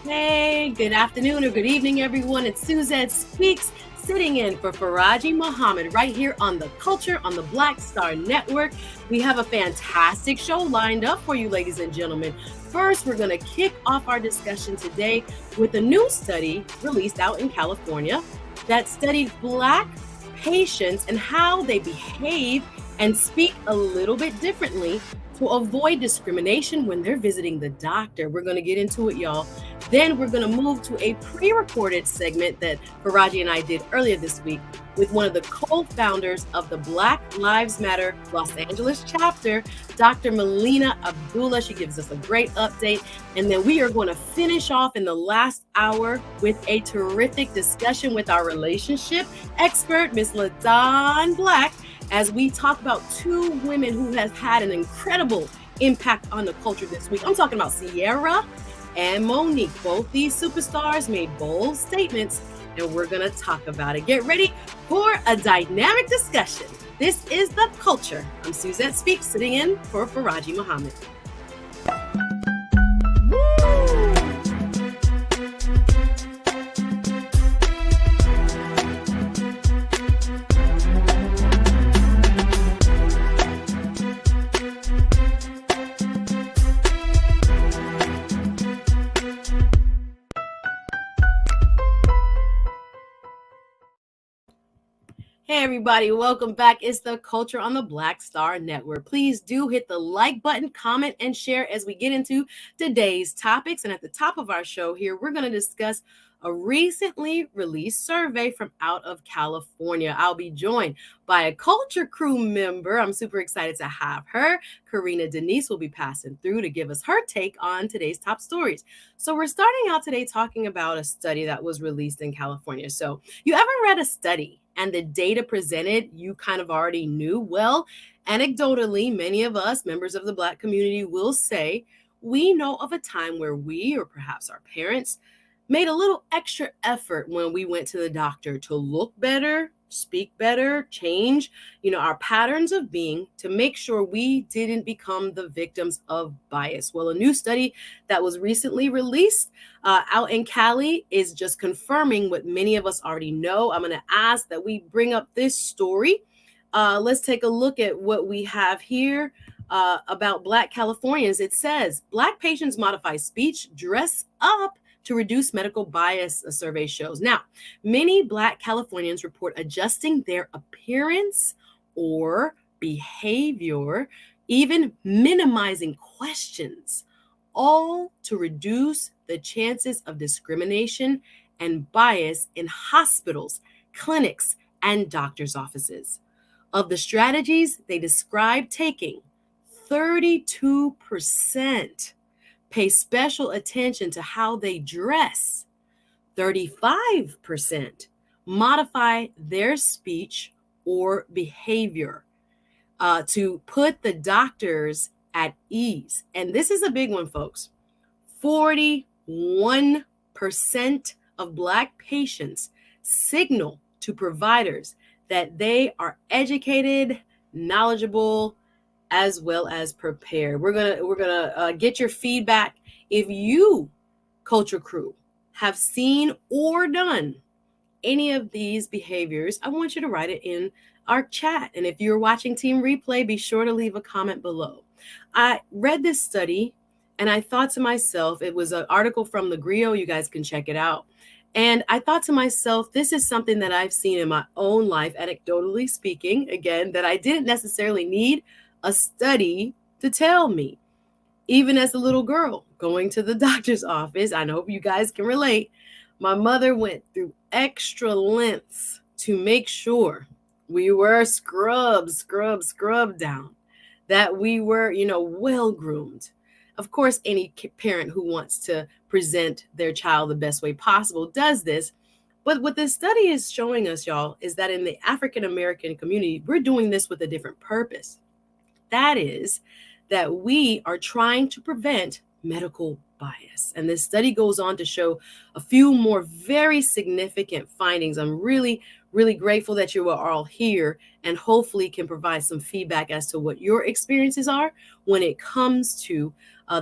Hey, good afternoon or good evening, everyone. It's Suzette Speaks, sitting in for Farajii Muhammad right here on the Culture on the Black Star Network. We have a fantastic show lined up for you, ladies and gentlemen. First, we're going to kick off our discussion today with a new study released out in California that studied Black patients and how they behave and speak a little bit differently to avoid discrimination when they're visiting the doctor. We're going to get into it, y'all. Then we're going to move to a pre-recorded segment that Farajii and I did earlier this week with one of the co-founders of the Black Lives Matter Los Angeles chapter, Dr. Melina Abdullah. She gives us a great update. And then we are going to finish off in the last hour with a terrific discussion with our relationship expert, Miss LaDon Black, as we talk about two women who have had an incredible impact on the culture this week. I'm talking about Ciara and Monique. Both these superstars made bold statements, and we're going to talk about it. Get ready for a dynamic discussion. This is The Culture. I'm Suzette Speaks, sitting in for Farajii Muhammad. Hey everybody, welcome back. It's The Culture on the Black Star Network. Please do hit the like button, comment, and share as we get into today's topics. And at the top of our show here, we're going to discuss a recently released survey from out of California. I'll be joined by a Culture Crew member. I'm super excited to have her. Karina Denise will be passing through to give us her take on today's top stories. So we're starting out today talking about a study that was released in California. So you ever read a study and the data presented you kind of already knew? Well, anecdotally, many of us, members of the Black community, will say we know of a time where we, or perhaps our parents, made a little extra effort when we went to the doctor to look better, speak better, change, our patterns of being to make sure we didn't become the victims of bias. Well, a new study that was recently released out in Cali is just confirming what many of us already know. I'm going to ask that we bring up this story. Let's take a look at what we have here about Black Californians. It says, Black patients modify speech, dress up to reduce medical bias, a survey shows. Now, many Black Californians report adjusting their appearance or behavior, even minimizing questions, all to reduce the chances of discrimination and bias in hospitals, clinics, and doctors' offices. Of the strategies they describe taking, 32% pay special attention to how they dress. 35% modify their speech or behavior to put the doctors at ease. And this is a big one, folks. 41% of Black patients signal to providers that they are educated, knowledgeable, as well as prepared. We're gonna get your feedback. If you, Culture Crew, have seen or done any of these behaviors, I want you to write it in our chat. And if you're watching Team Replay, be sure to leave a comment below. I read this study and I thought to myself, it was an article from the Griot. You guys can check it out. And I thought to myself, this is something that I've seen in my own life, anecdotally speaking, again, that I didn't necessarily need a study to tell me. Even as a little girl going to the doctor's office, I hope you guys can relate, my mother went through extra lengths to make sure we were scrubbed down, that we were, well-groomed. Of course, any parent who wants to present their child the best way possible does this. But what this study is showing us, y'all, is that in the African-American community, we're doing this with a different purpose. That is that we are trying to prevent medical bias. And this study goes on to show a few more very significant findings. I'm really Really grateful that you are all here and hopefully can provide some feedback as to what your experiences are when it comes to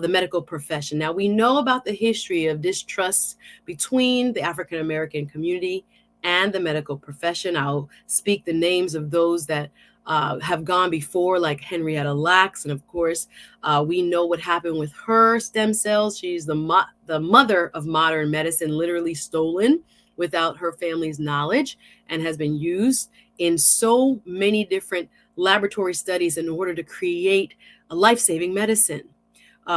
the medical profession. Now, we know about the history of distrust between the African American community and the medical profession. I'll speak the names of those that have gone before, like Henrietta Lacks. And of course, we know what happened with her stem cells. She's the mother of modern medicine, literally stolen without her family's knowledge, and has been used in so many different laboratory studies in order to create a life-saving medicine.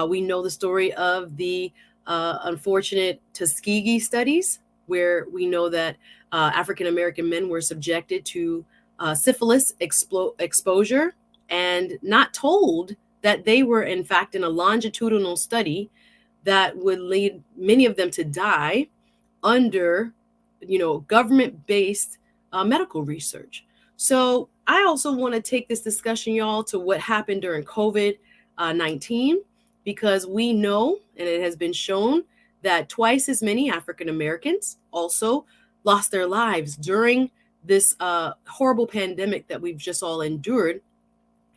We know the story of the unfortunate Tuskegee studies, where we know that African American men were subjected to syphilis exposure and not told that they were, in fact, in a longitudinal study that would lead many of them to die under, government-based medical research. So I also want to take this discussion, y'all, to what happened during COVID-19, because we know, and it has been shown, that twice as many African Americans also lost their lives during this horrible pandemic that we've just all endured.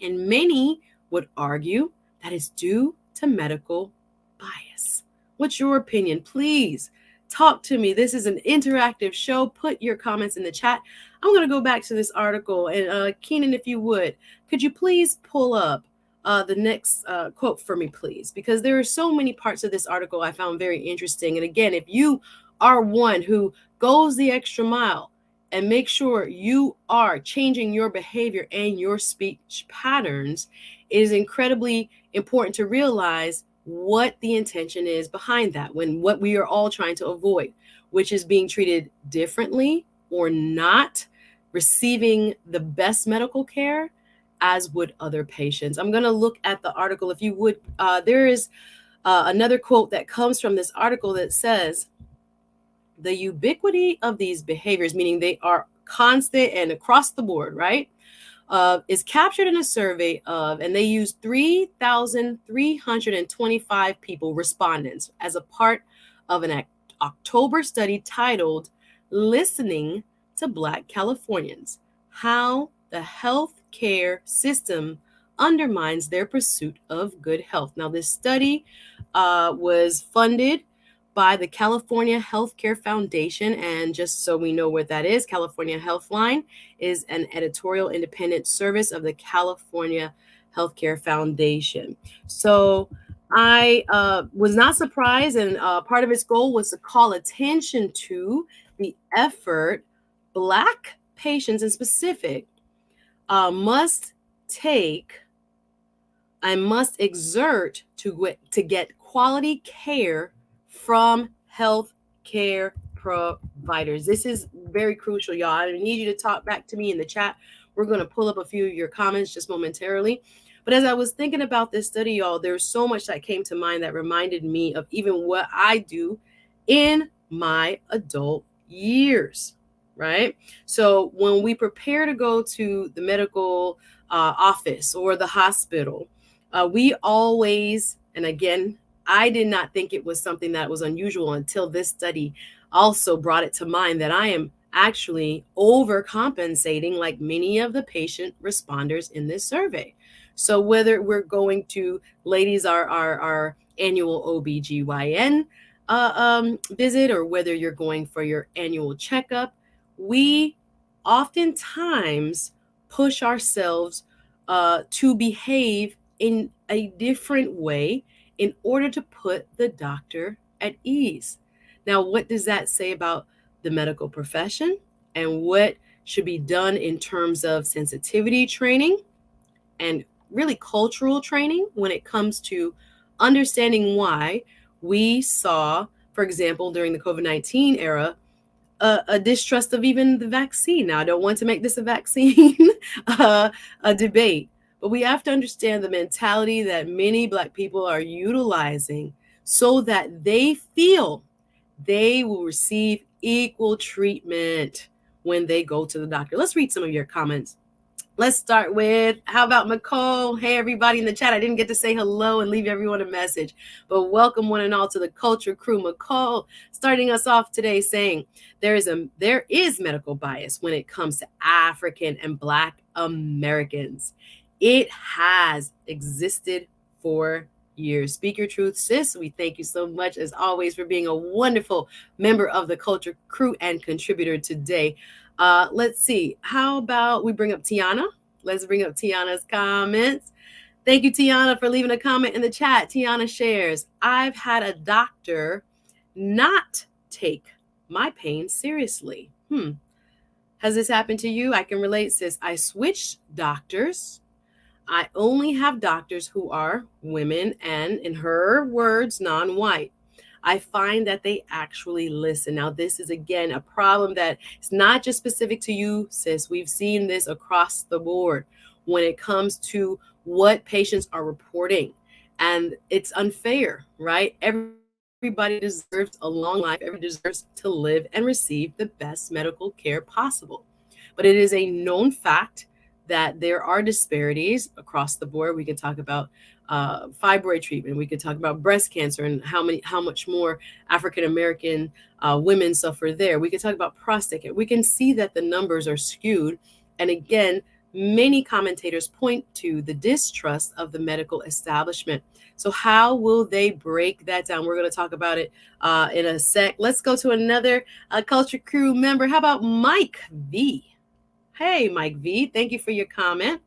And many would argue that it's due to medical bias. What's your opinion? Please talk to me. This is an interactive show. Put your comments in the chat. I'm going to go back to this article. And Keenan, if you would, could you please pull up the next quote for me, please? Because there are so many parts of this article I found very interesting. And again, if you are one who goes the extra mile and make sure you are changing your behavior and your speech patterns, it is incredibly important to realize what the intention is behind that, when what we are all trying to avoid, which is being treated differently or not receiving the best medical care as would other patients. I'm going to look at the article, if you would. There is another quote that comes from this article that says, the ubiquity of these behaviors, meaning they are constant and across the board, right, is captured in a survey of, and they used 3,325 people, respondents, as a part of an October study titled Listening to Black Californians, How the Healthcare System Undermines Their Pursuit of Good Health. Now, this study was funded by the California Healthcare Foundation. And just so we know what that is, California Healthline is an editorial independent service of the California Healthcare Foundation. So I was not surprised, and part of its goal was to call attention to the effort Black patients in specific must take and must exert to get quality care from health care providers. This is very crucial, y'all. I need you to talk back to me in the chat. We're going to pull up a few of your comments just momentarily. But as I was thinking about this study, y'all, there's so much that came to mind that reminded me of even what I do in my adult years, right? So when we prepare to go to the medical office or the hospital, we always, and again, I did not think it was something that was unusual until this study also brought it to mind that I am actually overcompensating like many of the patient responders in this survey. So whether we're going to, ladies, our annual OBGYN visit, or whether you're going for your annual checkup, we oftentimes push ourselves to behave in a different way in order to put the doctor at ease. Now, what does that say about the medical profession and what should be done in terms of sensitivity training and really cultural training when it comes to understanding why we saw, for example, during the COVID-19 era, a distrust of even the vaccine? Now, I don't want to make this a vaccine a debate, but we have to understand the mentality that many Black people are utilizing so that they feel they will receive equal treatment when they go to the doctor. Let's read some of your comments. Let's start with, how about Nicole? Hey, everybody in the chat. I didn't get to say hello and leave everyone a message, but welcome one and all to the Culture Crew. Nicole starting us off today saying there is medical bias when it comes to African and Black Americans. It has existed for years. Speak your truth, sis. We thank you so much, as always, for being a wonderful member of the Culture Crew and contributor today. Let's see. How about we bring up Tiana? Let's bring up Tiana's comments. Thank you, Tiana, for leaving a comment in the chat. Tiana shares, I've had a doctor not take my pain seriously. Has this happened to you? I can relate, sis. I switched doctors. I only have doctors who are women and, in her words, non-white. I find that they actually listen. Now, this is, again, a problem that is not just specific to you, sis. We've seen this across the board when it comes to what patients are reporting. And it's unfair, right? Everybody deserves a long life. Everybody deserves to live and receive the best medical care possible. But it is a known fact that there are disparities across the board. We can talk about fibroid treatment. We could talk about breast cancer and how much more African American women suffer there. We could talk about prostate cancer. We can see that the numbers are skewed. And again, many commentators point to the distrust of the medical establishment. So how will they break that down? We're going to talk about it in a sec. Let's go to another Culture Crew member. How about Mike V? Hey, Mike V, thank you for your comment.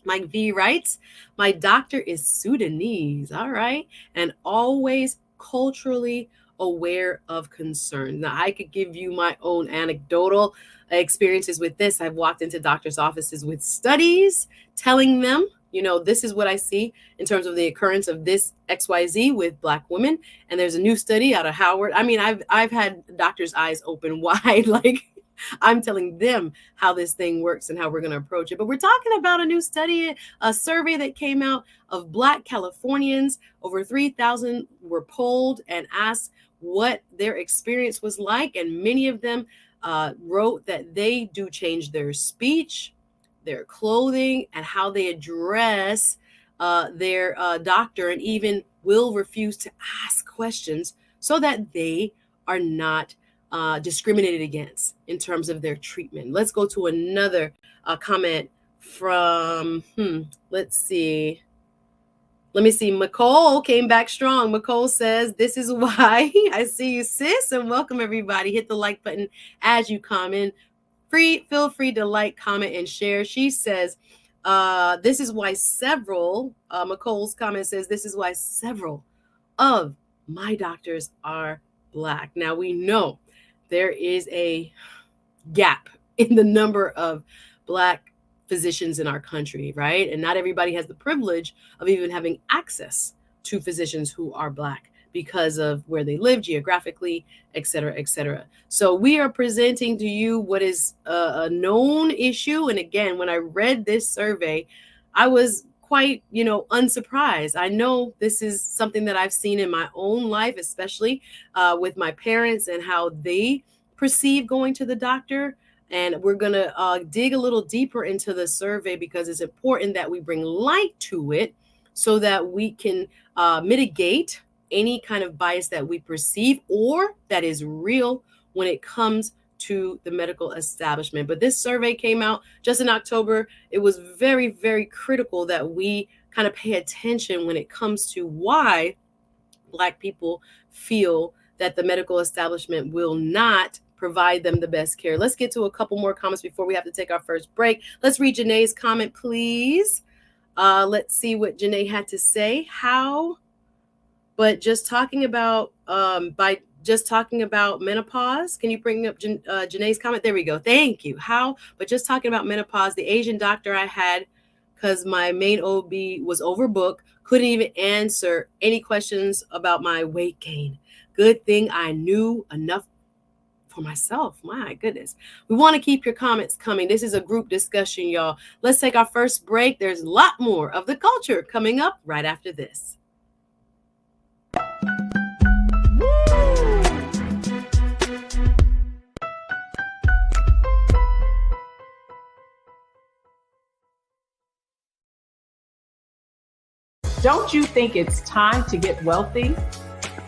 Mike V writes, my doctor is Sudanese, all right, and always culturally aware of concerns. Now, I could give you my own anecdotal experiences with this. I've walked into doctors' offices with studies telling them, this is what I see in terms of the occurrence of this XYZ with Black women. And there's a new study out of Howard. I mean, I've had doctors' eyes open wide, like, I'm telling them how this thing works and how we're going to approach it. But we're talking about a new study, a survey that came out of Black Californians. Over 3,000 were polled and asked what their experience was like. And many of them wrote that they do change their speech, their clothing, and how they address their doctor, and even will refuse to ask questions so that they are not discriminated against in terms of their treatment. Let's go to another comment from, let me see. Nicole came back strong. Nicole says, this is why. I see you, sis, and welcome everybody. Hit the like button as you comment. Feel free to like, comment, and share. She says, this is why Nicole's comment says, this is why several of my doctors are Black. Now, we know there is a gap in the number of Black physicians in our country, right? And not everybody has the privilege of even having access to physicians who are Black because of where they live geographically, et cetera, et cetera. So we are presenting to you what is a known issue. And again, when I read this survey, I was quite, unsurprised. I know this is something that I've seen in my own life, especially with my parents and how they perceive going to the doctor. And we're going to dig a little deeper into the survey because it's important that we bring light to it so that we can mitigate any kind of bias that we perceive or that is real when it comes to the medical establishment. But this survey came out just in October. It was very, very critical that we kind of pay attention when it comes to why Black people feel that the medical establishment will not provide them the best care. Let's get to a couple more comments before we have to take our first break. Let's read Janae's comment, please. Let's see what Janae had to say. But just talking about menopause, can you bring up Janae's comment? There we go. Thank you. But just talking about menopause, the Asian doctor I had, because my main OB was overbooked, couldn't even answer any questions about my weight gain. Good thing I knew enough for myself. My goodness. We want to keep your comments coming. This is a group discussion, y'all. Let's take our first break. There's a lot more of the culture coming up right after this. Don't you think it's time to get wealthy?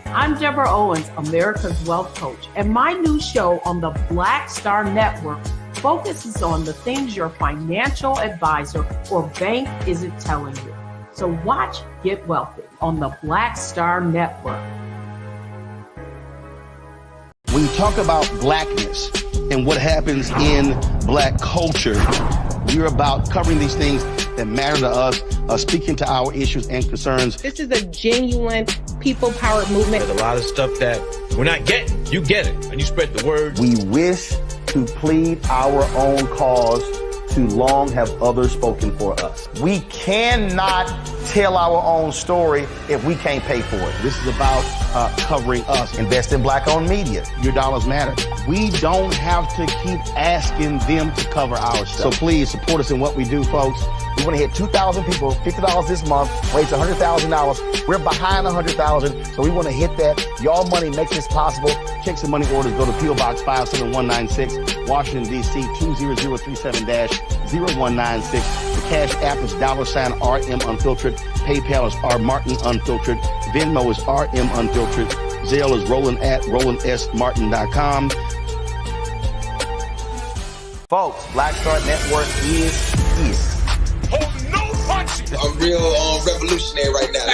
I'm Deborah Owens, America's Wealth Coach, and my new show on the Black Star Network focuses on the things your financial advisor or bank isn't telling you. So watch Get Wealthy on the Black Star Network. When you talk about blackness and what happens in black culture, we're about covering these things that matter to us, speaking to our issues and concerns. This is a genuine people-powered movement. There's a lot of stuff that we're not getting. You get it, and you spread the word. We wish to plead our own cause. Too long have others spoken for us. We cannot tell our own story if we can't pay for it. This is about covering us. Invest in black-owned media. Your dollars matter. We don't have to keep asking them to cover our stuff. So please support us in what we do, folks. We want to hit 2,000 people, $50 this month, raise $100,000. We're behind 100,000, so we want to hit that. Y'all money makes this possible. Checks and money orders go to P.O. Box 57196, Washington, D.C. 20037-0196. The Cash App is $RM Unfiltered. PayPal is R Martin Unfiltered. Venmo is RM Unfiltered. Zelle is Roland at RolandSMartin.com. Folks, Black Star Network is here. Hold no punches. I'm real revolutionary right now.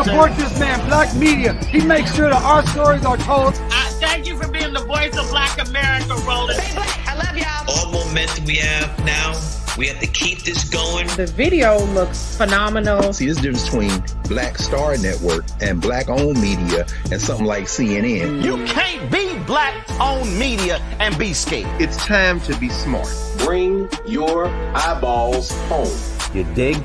Support this man, Black Media. He makes sure that our stories are told. Thank you for being the voice of Black America, Roland. Stay black. I love y'all. All momentum we have now, we have to keep this going. The video looks phenomenal. See, this difference between Black Star Network and black-owned media and something like CNN. You can't be black-owned media and be scared. It's time to be smart. Bring your eyeballs home. You dig?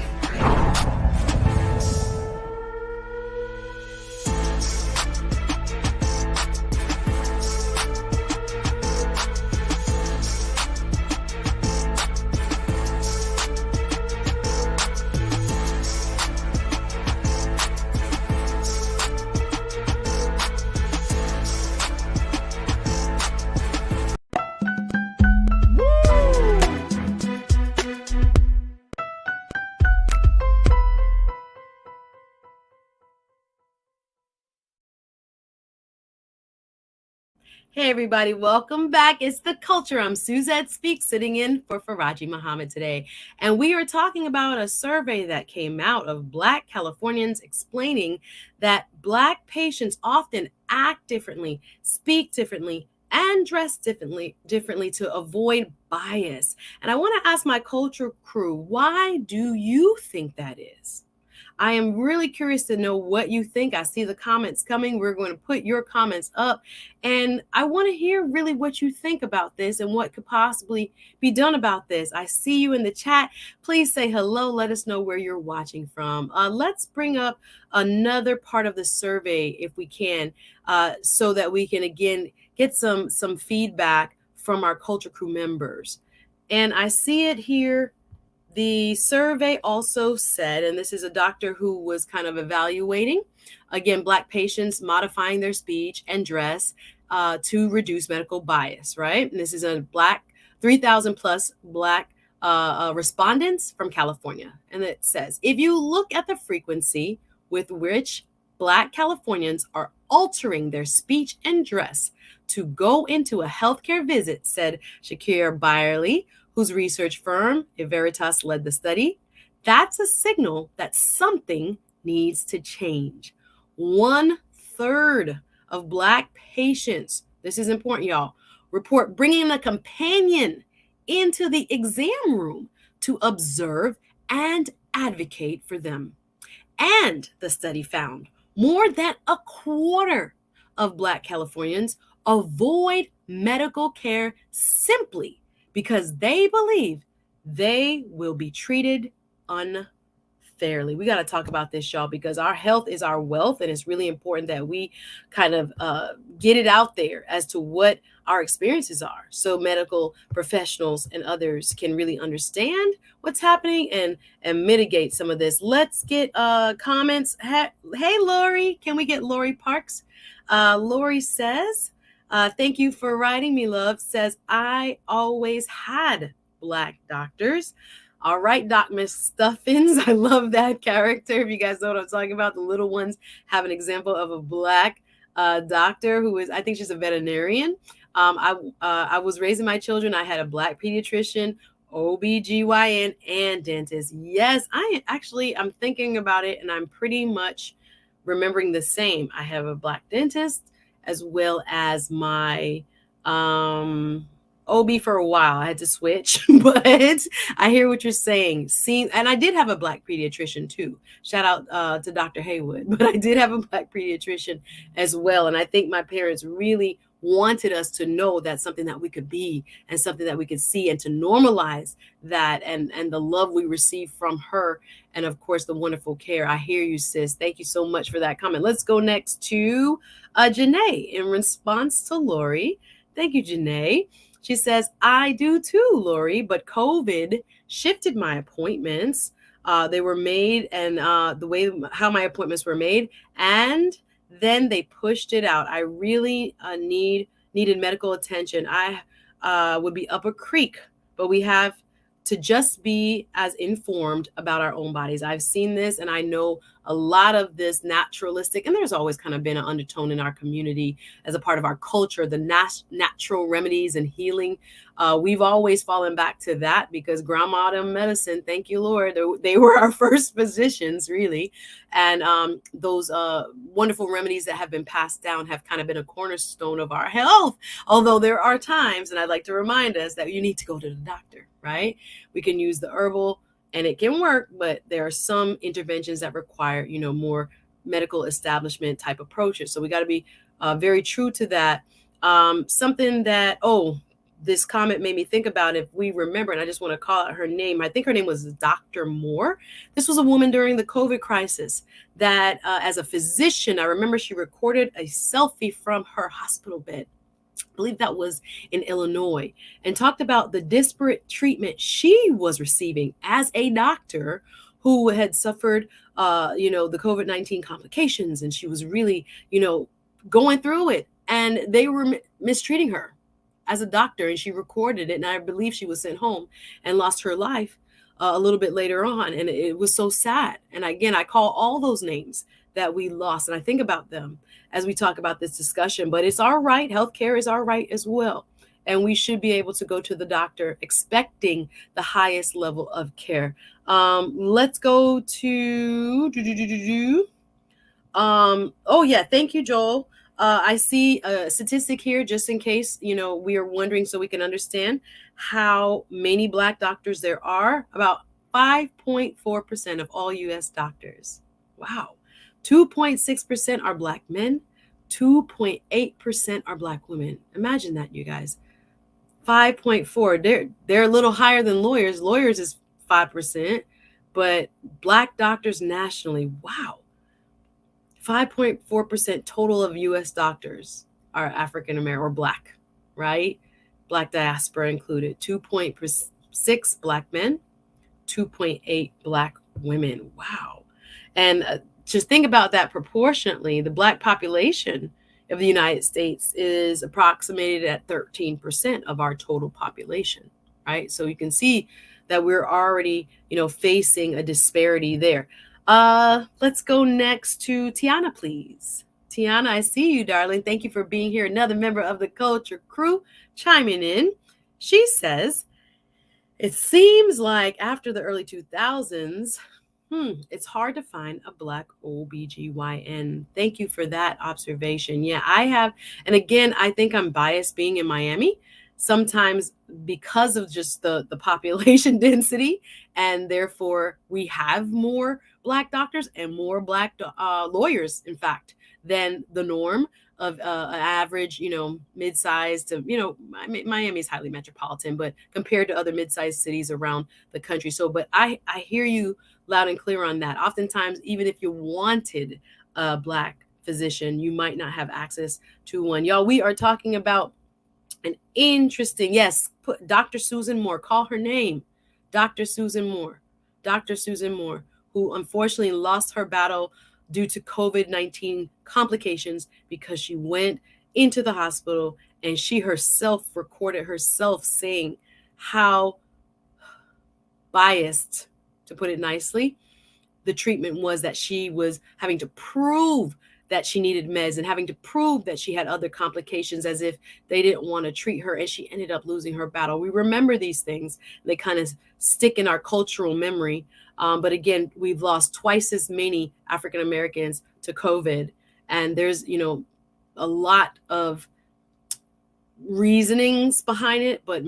Hey everybody, welcome back. It's The Culture. I'm Suzette Speaks, sitting in for Farajii Muhammad today. And we are talking about a survey that came out of Black Californians explaining that Black patients often act differently, speak differently, and dress differently to avoid bias. And I want to ask my culture crew, why do you think that is? I am really curious to know what you think. I see the comments coming. We're going to put your comments up. And I want to hear really what you think about this and what could possibly be done about this. I see you in the chat. Please say hello. Let us know where you're watching from. Let's bring up another part of the survey if we can, so that we can, again, get some feedback from our culture crew members. And I see it here. The survey also said, and this is a doctor who was kind of evaluating, again, Black patients modifying their speech and dress to reduce medical bias, right? And this is a 3,000 plus Black respondents from California. And it says, if you look at the frequency with which Black Californians are altering their speech and dress to go into a healthcare visit, said Shakir Byerly, whose research firm, Veritas, led the study, that's a signal that something needs to change. 1/3 of Black patients, this is important, y'all, report bringing a companion into the exam room to observe and advocate for them. And the study found more than 1/4 of Black Californians avoid medical care simply because they believe they will be treated unfairly. We got to talk about this, y'all, because our health is our wealth, and it's really important that we kind of get it out there as to what our experiences are, so medical professionals and others can really understand what's happening and mitigate some of this. Let's get comments. Hey, Lori, can we get Lori Parks? Lori says, thank you for writing me, love. Says, I always had Black doctors. All right, Doc Miss Stuffins. I love that character. If you guys know what I'm talking about, the little ones have an example of a Black doctor who is, I think she's a veterinarian. I was raising my children. I had a Black pediatrician, OBGYN, and dentist. Yes, I'm thinking about it, and I'm pretty much remembering the same. I have a Black dentist as well as my OB for a while. I had to switch, but I hear what you're saying. And I did have a Black pediatrician too. Shout out to Dr. Haywood, but I did have a Black pediatrician as well. And I think my parents really wanted us to know that's something that we could be and something that we could see, and to normalize that and the love we receive from her. And of course, the wonderful care. I hear you, sis. Thank you so much for that comment. Let's go next to Janae in response to Lori. Thank you, Janae. She says, I do too, Lori, but COVID shifted my appointments. They were made, and the way how my appointments were made, and then they pushed it out. I really needed medical attention. I would be up a creek, but we have to just be as informed about our own bodies. I've seen this, and I know a lot of this naturalistic, and there's always kind of been an undertone in our community as a part of our culture, the natural remedies and healing. We've always fallen back to that because grandma and medicine, thank you, Lord, they were our first physicians, really. And those wonderful remedies that have been passed down have kind of been a cornerstone of our health. Although there are times, and I'd like to remind us, that you need to go to the doctor, right? We can use the herbal and it can work, but there are some interventions that require, more medical establishment type approaches. So we got to be very true to that. Something that, this comment made me think about, if we remember, and I just want to call out her name. I think her name was Dr. Moore. This was a woman during the COVID crisis that as a physician, I remember she recorded a selfie from her hospital bed. I believe that was in Illinois, and talked about the disparate treatment she was receiving as a doctor who had suffered, the COVID-19 complications. And she was really, going through it, and they were mistreating her as a doctor, and she recorded it. And I believe she was sent home and lost her life a little bit later on. And it was so sad. And again, I call all those names that we lost, and I think about them as we talk about this discussion. But it's our right. Healthcare is our right as well. And we should be able to go to the doctor expecting the highest level of care. Let's go to thank you, Joel. I see a statistic here, just in case, we are wondering, so we can understand how many Black doctors there are. About 5.4% of all U.S. doctors. Wow. 2.6% are Black men. 2.8% are Black women. Imagine that, you guys. 5.4. They're a little higher than lawyers. Lawyers is 5%, but Black doctors nationally, wow. 5.4% total of U.S. doctors are African American or Black, right? Black diaspora included. 2.6 Black men, 2.8 Black women. Wow. And just think about that proportionately. The Black population of the United States is approximated at 13% of our total population, right? So you can see that we're already, facing a disparity there. Let's go next to Tiana, please. Tiana, I see you, darling. Thank you for being here. Another member of the Culture Crew chiming in. She says, it seems like after the early 2000s, it's hard to find a Black OBGYN. Thank you for that observation. Yeah, I have. And again, I think I'm biased being in Miami, sometimes because of just the population density. And therefore, we have more Black doctors and more Black lawyers, in fact, than the norm of an average, mid-sized to, Miami is highly metropolitan, but compared to other mid-sized cities around the country. So, but I hear you loud and clear on that. Oftentimes, even if you wanted a Black physician, you might not have access to one. Y'all, we are talking about an interesting, put Dr. Susan Moore, call her name, Dr. Susan Moore, who unfortunately lost her battle due to COVID-19 complications because she went into the hospital and she herself recorded herself saying how biased, to put it nicely. The treatment was that she was having to prove that she needed meds and having to prove that she had other complications, as if they didn't want to treat her, and she ended up losing her battle. We remember these things. They kind of stick in our cultural memory. But again, we've lost twice as many African Americans to COVID. And there's, a lot of reasonings behind it, but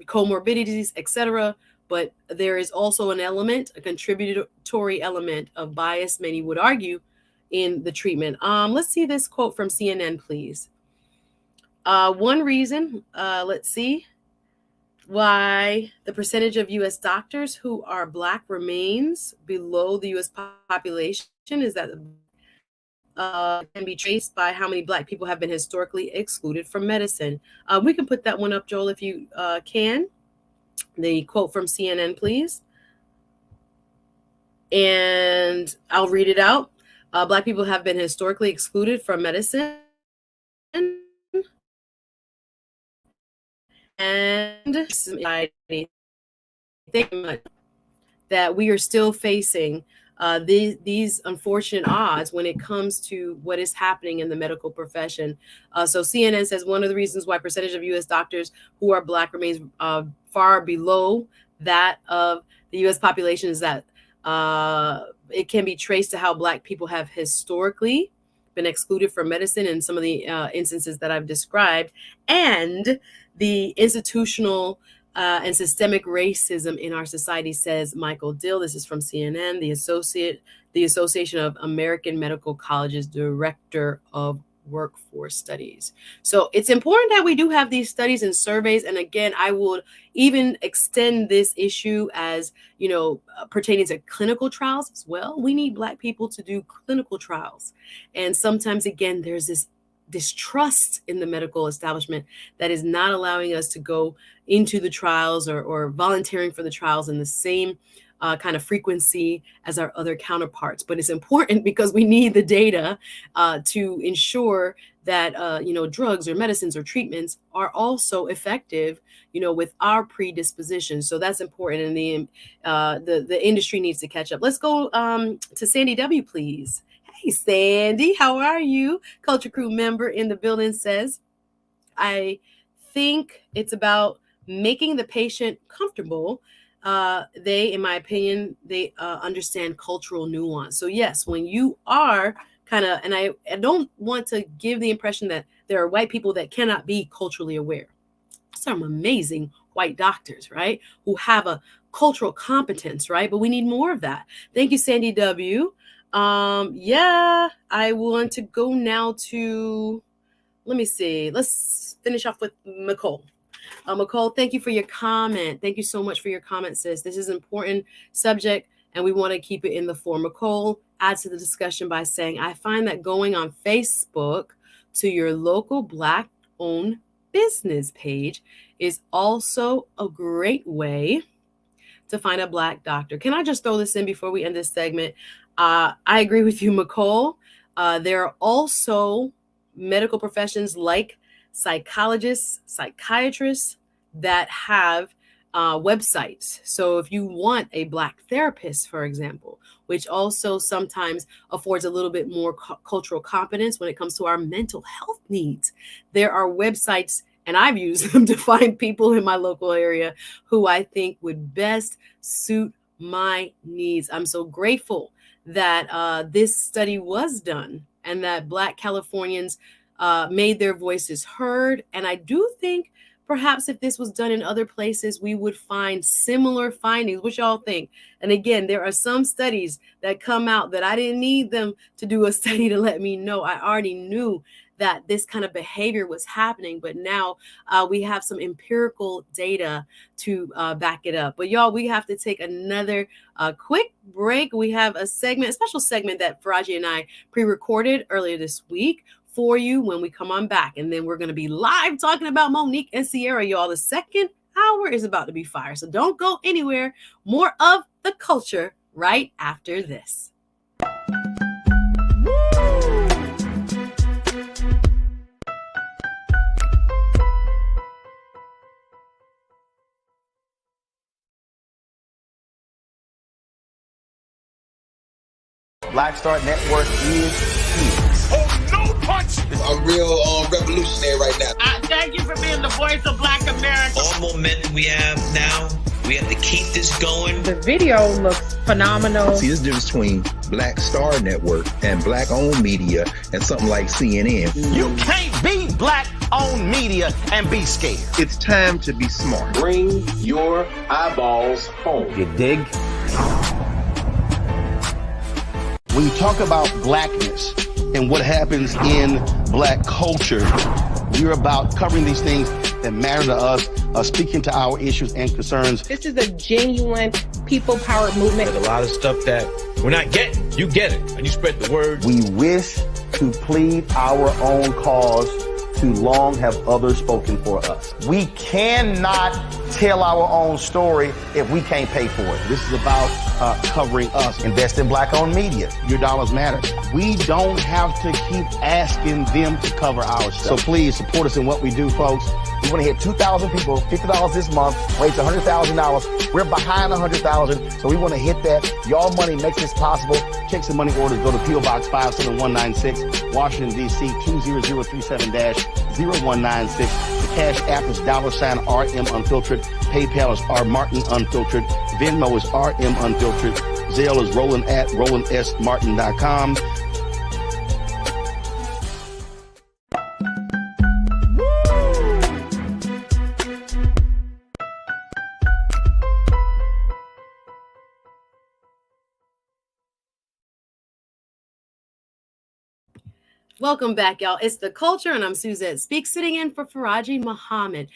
comorbidities, etc. But there is also an element, a contributory element of bias, many would argue, in the treatment. Let's see this quote from CNN, please. One reason, let's see, why the percentage of U.S. doctors who are Black remains below the U.S. population is that can be traced by how many Black people have been historically excluded from medicine. We can put that one up, Joel, if you can. The quote from CNN, please. And I'll read it out. Black people have been historically excluded from medicine. And I think that we are still facing these unfortunate odds when it comes to what is happening in the medical profession. So CNN says one of the reasons why percentage of U.S. doctors who are Black remains far below that of the U.S. population is that it can be traced to how Black people have historically been excluded from medicine in some of the instances that I've described, and the institutional and systemic racism in our society, says Michael Dill. This is from CNN, the Association of American Medical Colleges Director of Workforce Studies. So it's important that we do have these studies and surveys. And again, I would even extend this issue as, pertaining to clinical trials as well. We need Black people to do clinical trials. And sometimes, again, there's this distrust in the medical establishment that is not allowing us to go into the trials or volunteering for the trials in the same kind of frequency as our other counterparts. But it's important because we need the data to ensure that, drugs or medicines or treatments are also effective, with our predisposition. So that's important. And the industry needs to catch up. Let's go to Sandy W., please. Hey, Sandy, how are you? Culture Crew member in the building says, I think it's about making the patient comfortable. In my opinion, they understand cultural nuance. So yes, when you are kind of, and I don't want to give the impression that there are white people that cannot be culturally aware. Some amazing white doctors, right? Who have a cultural competence, right? But we need more of that. Thank you, Sandy W. I want to go now to, let me see. Let's finish off with McCall. McCall, thank you for your comment. Thank you so much for your comment, sis. This is an important subject, and we want to keep it in the form. McCall adds to the discussion by saying, I find that going on Facebook to your local Black-owned business page is also a great way to find a Black doctor. Can I just throw this in before we end this segment? I agree with you, McCall. There are also medical professions like psychologists, psychiatrists that have websites. So if you want a Black therapist, for example, which also sometimes affords a little bit more cultural competence when it comes to our mental health needs, there are websites, and I've used them to find people in my local area who I think would best suit my needs. I'm so grateful that this study was done and that Black Californians made their voices heard. And I do think perhaps if this was done in other places, we would find similar findings. What y'all think? And again, there are some studies that come out that I didn't need them to do a study to let me know. I already knew that this kind of behavior was happening, but now we have some empirical data to back it up. But y'all, we have to take another quick break. We have a special segment that Farajii and I pre-recorded earlier this week for you when we come on back. And then we're going to be live talking about Monique and Ciara, y'all. The second hour is about to be fire. So don't go anywhere. More of the culture right after this. Black Star Network is here. Oh, no punch! I'm real revolutionary right now. Thank you for being the voice of Black America. All momentum we have now, we have to keep this going. The video looks phenomenal. See, this difference between Black Star Network and black-owned media and something like CNN. You can't be black-owned media and be scared. It's time to be smart. Bring your eyeballs home. You dig? When you talk about blackness and what happens in black culture, we're about covering these things that matter to us, speaking to our issues and concerns. This is a genuine people-powered movement. There's a lot of stuff that we're not getting. You get it, and you spread the word. We wish to plead our own cause. Too long have others spoken for us. We cannot tell our own story if we can't pay for it. This is about covering us. Invest in black-owned media. Your dollars matter. We don't have to keep asking them to cover our stuff. So please support us in what we do, folks. We want to hit 2,000 people, $50 this month, raise $100,000. We're behind 100,000, so we want to hit that. Y'all money makes this possible. Checks and money orders go to P.O. Box 57196, Washington, D.C. 20037-0196. The Cash App is $RM Unfiltered. PayPal is R Martin Unfiltered. Venmo is RM Unfiltered. Zelle is Roland at RolandSMartin.com. Welcome back, y'all. It's The Culture, and I'm Suzette Speaks, sitting in for Farajii Muhammad.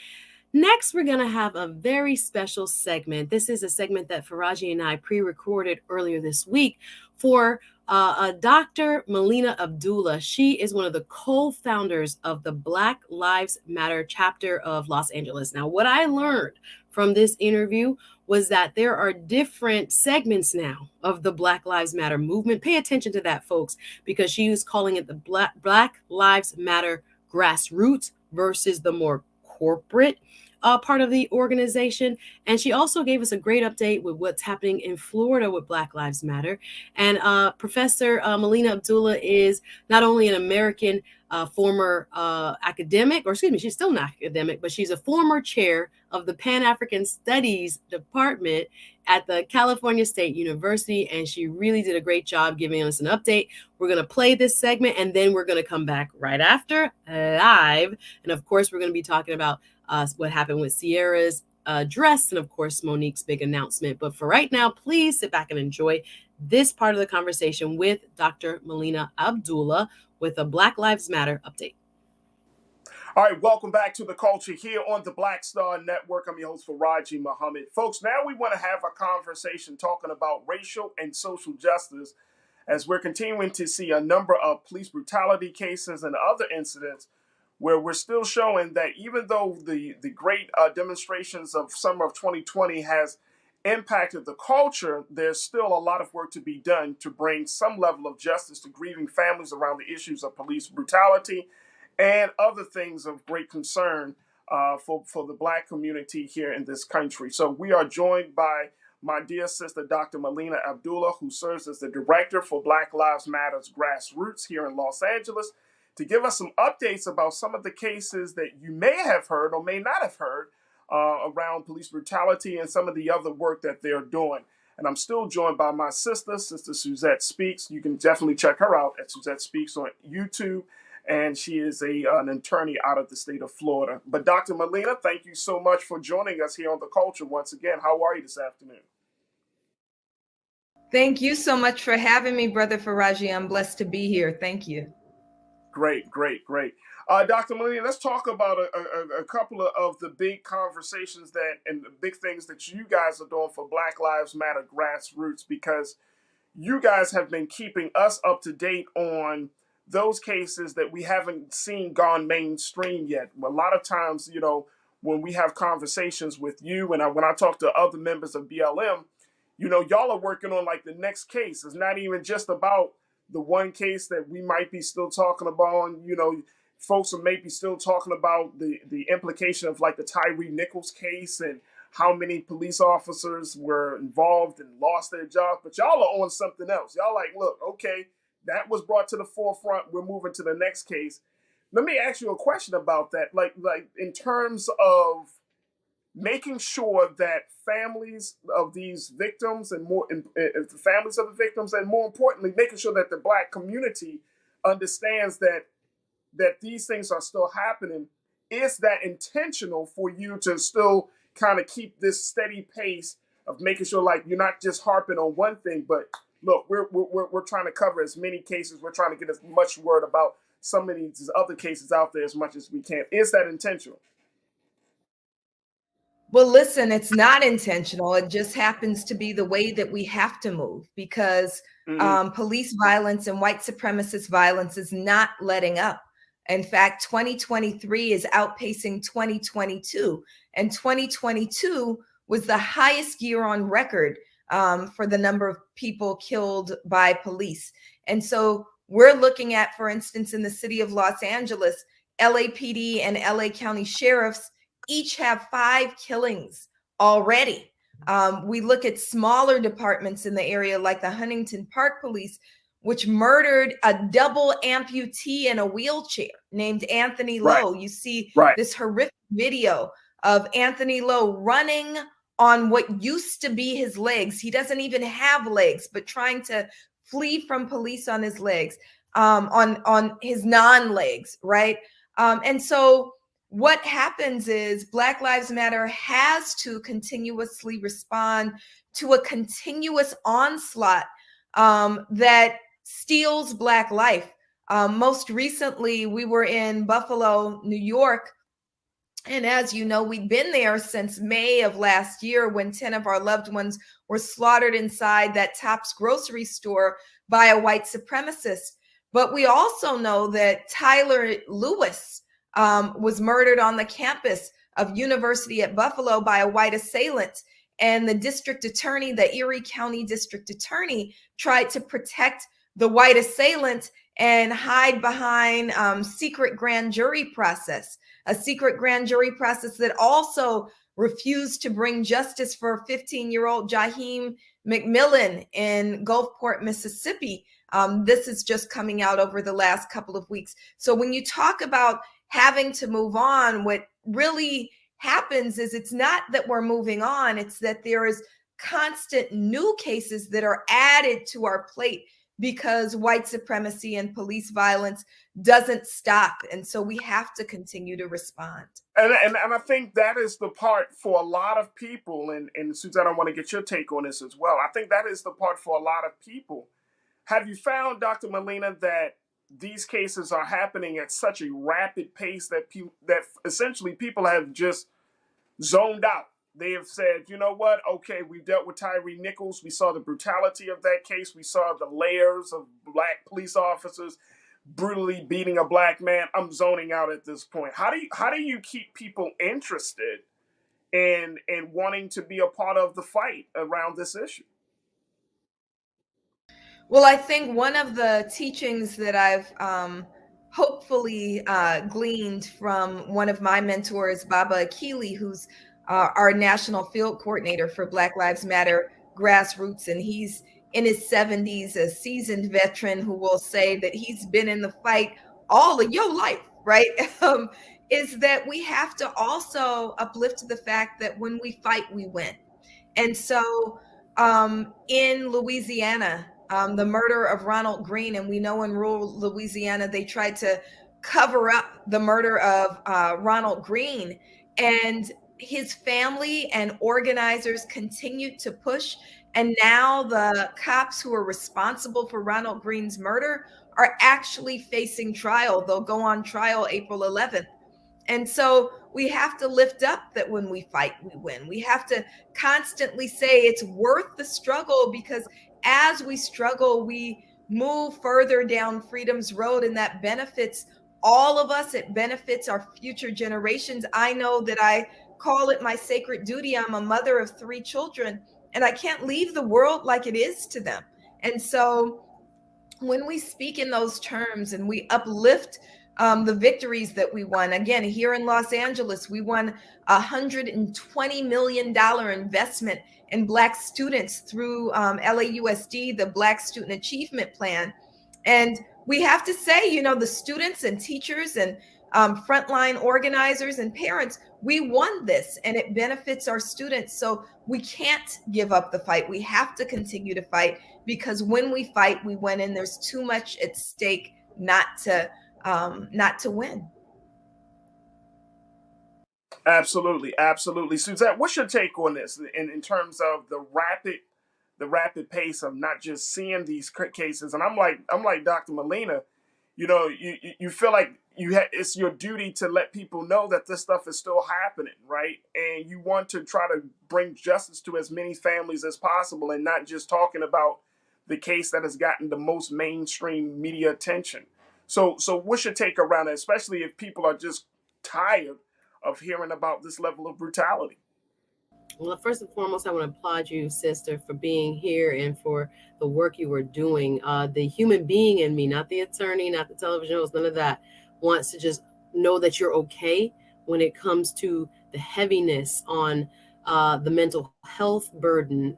Next, we're going to have a very special segment. This is a segment that Farajii and I pre-recorded earlier this week for Dr. Melina Abdullah. She is one of the co-founders of the Black Lives Matter chapter of Los Angeles. Now, what I learned from this interview was that there are different segments now of the Black Lives Matter movement. Pay attention to that, folks, because she was calling it the Black Lives Matter grassroots versus the more corporate part of the organization. And she also gave us a great update with what's happening in Florida with Black Lives Matter. And Professor Melina Abdullah is not only an American former academic, or excuse me, she's still an academic, but she's a former chair of the Pan-African Studies Department at the California State University. And she really did a great job giving us an update. We're going to play this segment, and then we're going to come back right after live. And of course, we're going to be talking about what happened with Ciara's dress, and of course, Monique's big announcement. But for right now, please sit back and enjoy this part of the conversation with Dr. Melina Abdullah with a Black Lives Matter update. All right, welcome back to The Culture here on the Black Star Network. I'm your host, Farajii Muhammad. Folks, now we want to have a conversation talking about racial and social justice as we're continuing to see a number of police brutality cases and other incidents where we're still showing that even though the great demonstrations of summer of 2020 has impacted the culture, there's still a lot of work to be done to bring some level of justice to grieving families around the issues of police brutality and other things of great concern for the Black community here in this country. So we are joined by my dear sister, Dr. Melina Abdullah, who serves as the director for Black Lives Matter's Grassroots here in Los Angeles, to give us some updates about some of the cases that you may have heard or may not have heard around police brutality and some of the other work that they're doing. And I'm still joined by my sister, Sister Suzette Speaks. You can definitely check her out at Suzette Speaks on YouTube. And she is an attorney out of the state of Florida. But Dr. Melina, thank you so much for joining us here on The Culture once again. How are you this afternoon? Thank you so much for having me, Brother Farajii. I'm blessed to be here. Thank you. Great, great, great. Dr. Monique, let's talk about a couple of the big conversations and the big things that you guys are doing for Black Lives Matter Grassroots, because you guys have been keeping us up to date on those cases that we haven't seen gone mainstream yet. A lot of times, you know, when we have conversations with you and when I talk to other members of BLM, you know, y'all are working on like the next case. It's not even just about the one case that we might be still talking about. You know, folks are maybe still talking about the implication of like the Tyree Nichols case and how many police officers were involved and lost their jobs. But y'all are on something else. Y'all like, look, okay, that was brought to the forefront. We're moving to the next case. Let me ask you a question about that. Like in terms of making sure that families of these victims and the families of the victims, and more importantly, making sure that the Black community understands that these things are still happening. Is that intentional for you to still kind of keep this steady pace of making sure, like, you're not just harping on one thing, but look, we're trying to cover as many cases. We're trying to get as much word about some of these other cases out there as much as we can. Is that intentional? Well, listen, it's not intentional. It just happens to be the way that we have to move, because police violence and white supremacist violence is not letting up. In fact, 2023 is outpacing 2022, and 2022 was the highest year on record for the number of people killed by police. And so we're looking at, for instance, in the city of Los Angeles, LAPD and LA County sheriffs each have 5 killings already. We look at smaller departments in the area like the Huntington Park Police, which murdered a double amputee in a wheelchair named Anthony Lowe. You see this horrific video of Anthony Lowe running on what used to be his legs. He doesn't even have legs, but trying to flee from police on his legs, on his non-legs, right? And so what happens is Black Lives Matter has to continuously respond to a continuous onslaught that steals Black life. Most recently, we were in Buffalo, New York. And as you know, we've been there since May of last year, when 10 of our loved ones were slaughtered inside that Tops grocery store by a white supremacist. But we also know that Tyler Lewis was murdered on the campus of University at Buffalo by a white assailant. And the district attorney, the Erie County district attorney, tried to protect the white assailant and hide behind secret grand jury process, a secret grand jury process that also refused to bring justice for 15-year-old Jaheim McMillan in Gulfport, Mississippi. This is just coming out over the last couple of weeks. So when you talk about having to move on, what really happens is it's not that we're moving on, it's that there is constant new cases that are added to our plate because white supremacy and police violence doesn't stop. And so we have to continue to respond. And I think that is the part for a lot of people, and Suzanne, I want to get your take on this as well. I think that is the part for a lot of people. Have you found, Dr. Molina, that these cases are happening at such a rapid pace that essentially people have just zoned out? They have said, you know what? Okay, we dealt with Tyre Nichols. We saw the brutality of that case. We saw the layers of Black police officers brutally beating a Black man. I'm zoning out at this point. How do you keep people interested in wanting to be a part of the fight around this issue? Well, I think one of the teachings that I've hopefully gleaned from one of my mentors, Baba Akili, who's our national field coordinator for Black Lives Matter grassroots, and he's in his 70s, a seasoned veteran who will say that he's been in the fight all of your life, right? Is that we have to also uplift the fact that when we fight, we win. And so in Louisiana, the murder of Ronald Green, and we know in rural Louisiana, they tried to cover up the murder of Ronald Green, and his family and organizers continued to push. And now the cops who are responsible for Ronald Green's murder are actually facing trial. They'll go on trial April 11th. And so we have to lift up that when we fight, we win. We have to constantly say it's worth the struggle, because as we struggle, we move further down freedom's road, and that benefits all of us. It benefits our future generations. I know that I call it my sacred duty. I'm a mother of 3 children, and I can't leave the world like it is to them. And so when we speak in those terms and we uplift the victories that we won. Again, here in Los Angeles, we won $120 million investment in Black students through LAUSD, the Black Student Achievement Plan. And we have to say, you know, the students and teachers and frontline organizers and parents, we won this and it benefits our students. So we can't give up the fight. We have to continue to fight, because when we fight, we win, and there's too much at stake not to win. Absolutely, absolutely. Suzette, what's your take on this in terms of the rapid pace of not just seeing these cases? And I'm like Dr. Molina, you know, you feel like it's your duty to let people know that this stuff is still happening, right? And you want to try to bring justice to as many families as possible, and not just talking about the case that has gotten the most mainstream media attention. So what's your take around it, especially if people are just tired of hearing about this level of brutality? Well, first and foremost, I want to applaud you, sister, for being here and for the work you are doing. The human being in me, not the attorney, not the television host, none of that, wants to just know that you're okay when it comes to the heaviness on the mental health burden,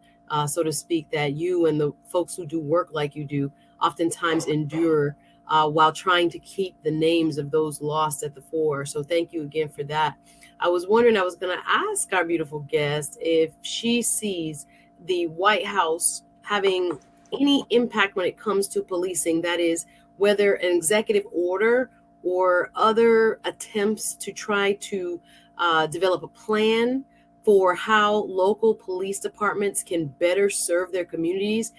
so to speak, that you and the folks who do work like you do oftentimes endure while trying to keep the names of those lost at the fore. So thank you again for that. I was wondering, I was going to ask our beautiful guest if she sees the White House having any impact when it comes to policing, that is, whether an executive order or other attempts to try to develop a plan for how local police departments can better serve their communities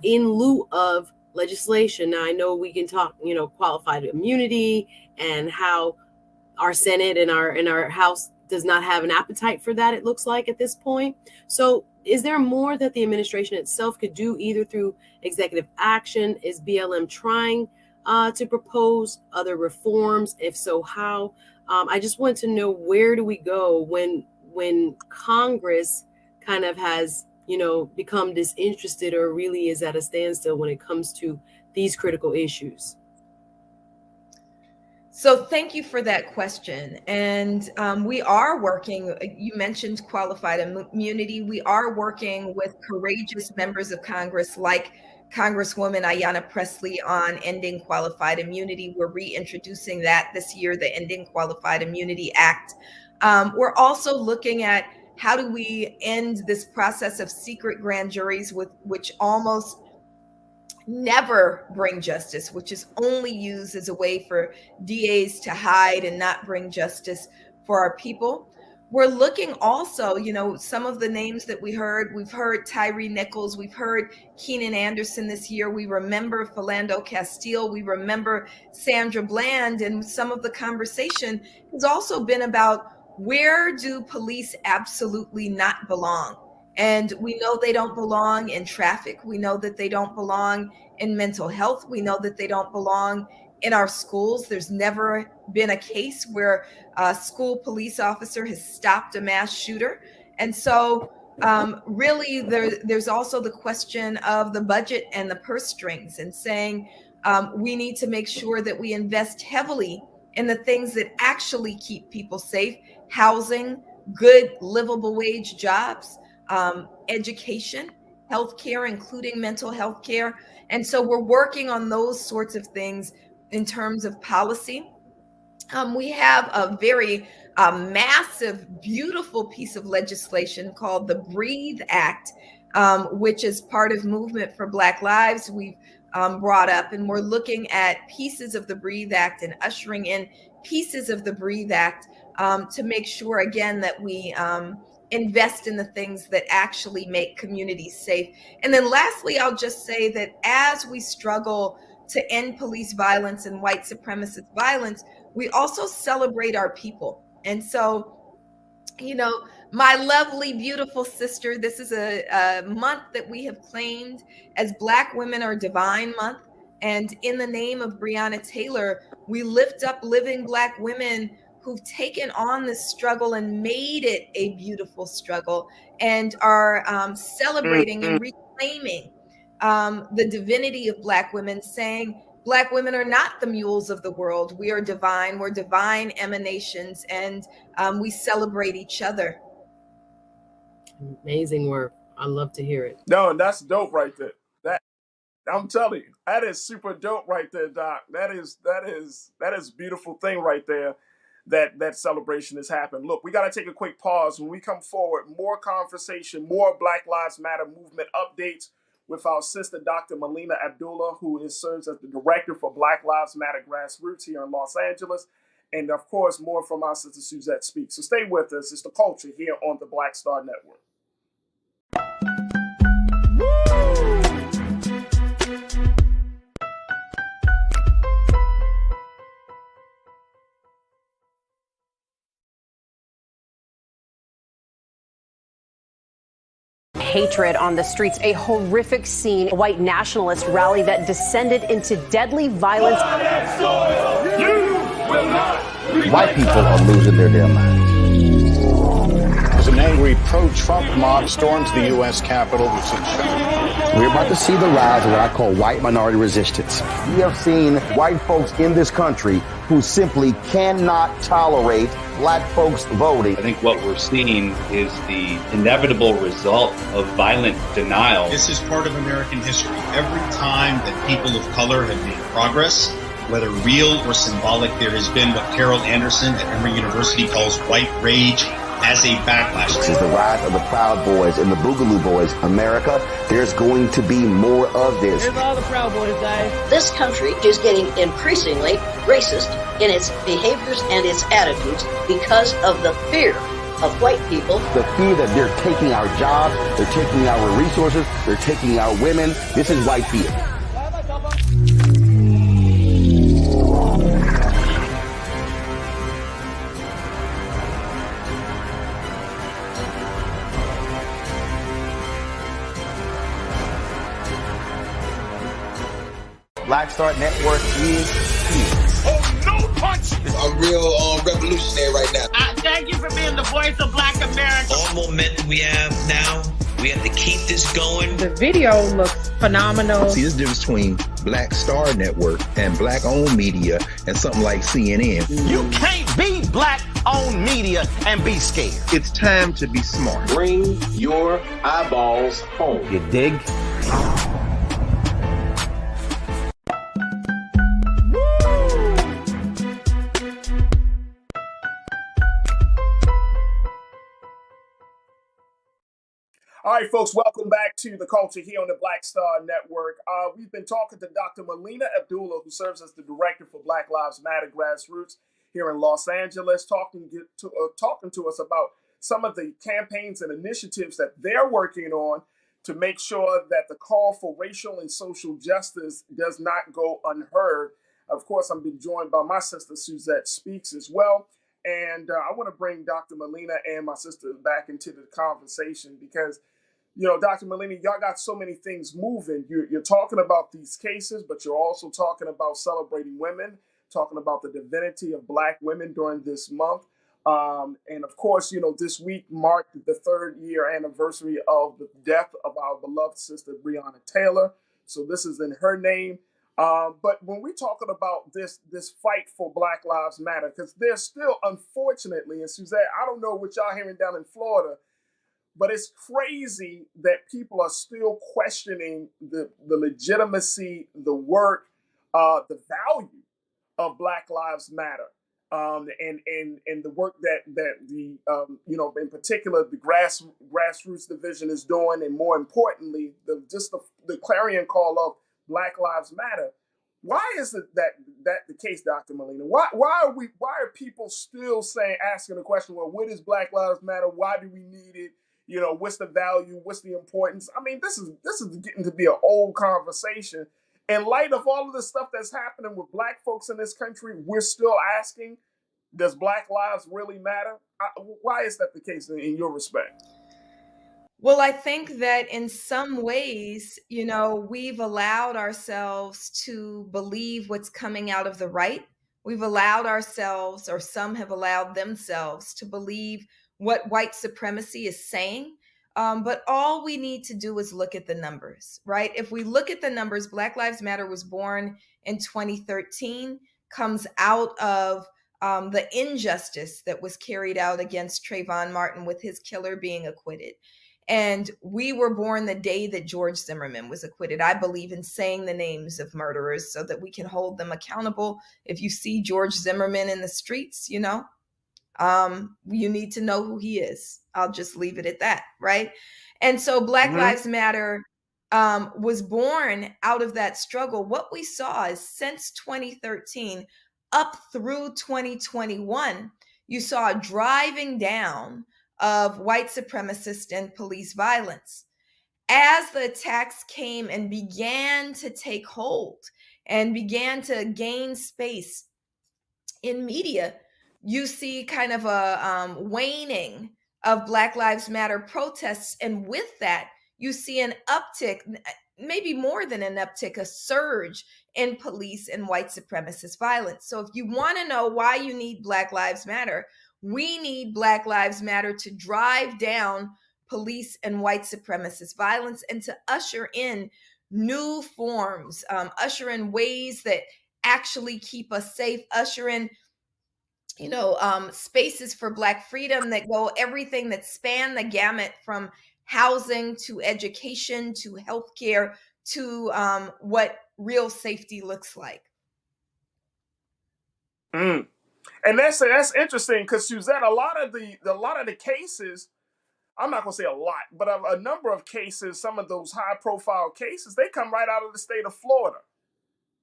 in lieu of legislation. Now, I know we can talk, you know, qualified immunity and how our Senate and our House does not have an appetite for that, it looks like at this point. So is there more that the administration itself could do, either through executive action? Is BLM trying to propose other reforms? If so, how? I just want to know, where do we go when Congress kind of has, you know, become disinterested or really is at a standstill when it comes to these critical issues? So thank you for that question. And we are working, you mentioned qualified immunity. We are working with courageous members of Congress like Congresswoman Ayanna Pressley on ending qualified immunity. We're reintroducing that this year, the Ending Qualified Immunity Act. We're also looking at how do we end this process of secret grand juries, which almost never bring justice, which is only used as a way for DAs to hide and not bring justice for our people. We're looking also, you know, some of the names that we've heard Tyree Nichols, we've heard Keenan Anderson this year. We remember Philando Castile, we remember Sandra Bland, and some of the conversation has also been about, where do police absolutely not belong? And we know they don't belong in traffic. We know that they don't belong in mental health. We know that they don't belong in our schools. There's never been a case where a school police officer has stopped a mass shooter. And so really there's also the question of the budget and the purse strings, and saying we need to make sure that we invest heavily in the things that actually keep people safe: housing, good livable wage jobs, education, healthcare, including mental health care. And so we're working on those sorts of things in terms of policy. We have a very massive, beautiful piece of legislation called the Breathe Act, which is part of Movement for Black Lives. We've brought up, and we're looking at pieces of the Breathe Act and ushering in pieces of the Breathe Act to make sure, again, that we invest in the things that actually make communities safe. And then lastly, I'll just say that as we struggle to end police violence and white supremacist violence, we also celebrate our people. And so, you know, my lovely, beautiful sister, this is a month that we have claimed as Black Women Are Divine Month. And in the name of Breonna Taylor, we lift up living Black women who've taken on this struggle and made it a beautiful struggle, and are celebrating and reclaiming the divinity of Black women, saying Black women are not the mules of the world. We are divine. We're divine emanations, and we celebrate each other. Amazing work. I love to hear it. No, and that's dope right there. That I'm telling you, that is super dope right there, Doc. That is beautiful thing right there. That celebration has happened. Look, we got to take a quick pause. When we come forward, more conversation, more Black Lives Matter movement updates with our sister, Dr. Melina Abdullah, who serves as the director for Black Lives Matter Grassroots here in Los Angeles. And of course, more from our sister Suzette Speaks. So stay with us. It's The Culture here on the Black Star Network. Hatred on the streets, a horrific scene, a white nationalist rally that descended into deadly violence. White people are losing their damn minds. As an angry pro-Trump mob storms the U.S. Capitol, We're about to see the rise of what I call white minority resistance. We have seen white folks in this country who simply cannot tolerate black folks voting. I think what we're seeing is the inevitable result of violent denial. This is part of American history. Every time that people of color have made progress, whether real or symbolic, there has been what Carol Anderson at Emory University calls white rage as a backlash. This is the rise of the Proud Boys and the Boogaloo Boys. America, there's going to be more of this. Here's all the Proud Boys, guys. This country is getting increasingly racist in its behaviors and its attitudes because of the fear of white people. The fear that they're taking our jobs, they're taking our resources, they're taking our women. This is white fear. Black Star Network is here. Oh, no punch! I'm real revolutionary right now. Thank you for being the voice of Black America. All momentum we have now, we have to keep this going. The video looks phenomenal. See, there's a difference between Black Star Network and black-owned media and something like CNN. You can't be black-owned media and be scared. It's time to be smart. bring your eyeballs home. You dig? All right, folks, welcome back to The Culture here on the Black Star Network. We've been talking to Dr. Melina Abdullah, who serves as the director for Black Lives Matter Grassroots here in Los Angeles, talking to us about some of the campaigns and initiatives that they're working on to make sure that the call for racial and social justice does not go unheard. Of course, I'm being joined by my sister Suzette Speaks as well. And I want to bring Dr. Melina and my sister back into the conversation because, you know, Dr. Melina, y'all got so many things moving. You're talking about these cases, but you're also talking about celebrating women, talking about the divinity of Black women during this month. And of course, you know, this week marked the 3rd year anniversary of the death of our beloved sister, Breonna Taylor. So this is in her name. But when we're talking about this fight for Black Lives Matter, because there's still, unfortunately, and Suzette, I don't know what y'all hearing down in Florida, but it's crazy that people are still questioning the legitimacy, the work, the value of Black Lives Matter, and the work that the you know, in particular the grassroots division is doing, and more importantly, the clarion call of Black Lives Matter. Why is it that the case, Dr. Melina? Why are people still asking the question, well, what is Black Lives Matter? Why do we need it? You know, what's the value? What's the importance? I mean, this is getting to be an old conversation. In light of all of the stuff that's happening with Black folks in this country, we're still asking, does Black lives really matter? Why is that the case in your respect? Well, I think that in some ways, you know, we've allowed ourselves to believe what's coming out of the right. We've allowed ourselves, or some have allowed themselves, to believe what white supremacy is saying. But all we need to do is look at the numbers, right? If we look at the numbers, Black Lives Matter was born in 2013, comes out of the injustice that was carried out against Trayvon Martin with his killer being acquitted. And we were born the day that George Zimmerman was acquitted. I believe in saying the names of murderers so that we can hold them accountable. If you see George Zimmerman in the streets, you need to know who he is. I'll just leave it at that, right? And so Black Lives Matter was born out of that struggle. What we saw is since 2013 up through 2021, you saw a driving down of white supremacist and police violence. As the attacks came and began to take hold and began to gain space in media, you see kind of a waning of Black Lives Matter protests. And with that, you see an uptick, maybe more than an uptick, a surge in police and white supremacist violence. So if you want to know why you need Black Lives Matter, we need Black Lives Matter to drive down police and white supremacist violence and to usher in new forms, usher in ways that actually keep us safe, usher in spaces for Black freedom that go everything that span the gamut from housing to education to healthcare to what real safety looks like. And that's interesting because Suzette, a lot of the cases, I'm not gonna say a lot, but a number of cases, some of those high profile cases, they come right out of the state of Florida.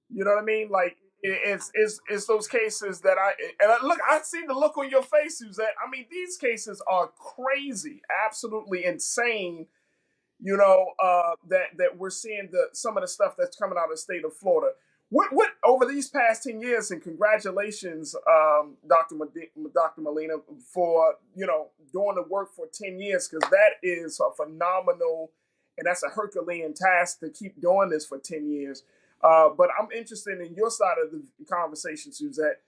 You know what I mean? Like it's those cases that I see the look on your face, Suzette. I mean, these cases are crazy, absolutely insane. That we're seeing some of the stuff that's coming out of the state of Florida. What over these past 10 years, and congratulations, Dr. Molina, for doing the work for 10 years, because that is a phenomenal, and that's a Herculean task to keep doing this for 10 years. But I'm interested in your side of the conversation, Suzette.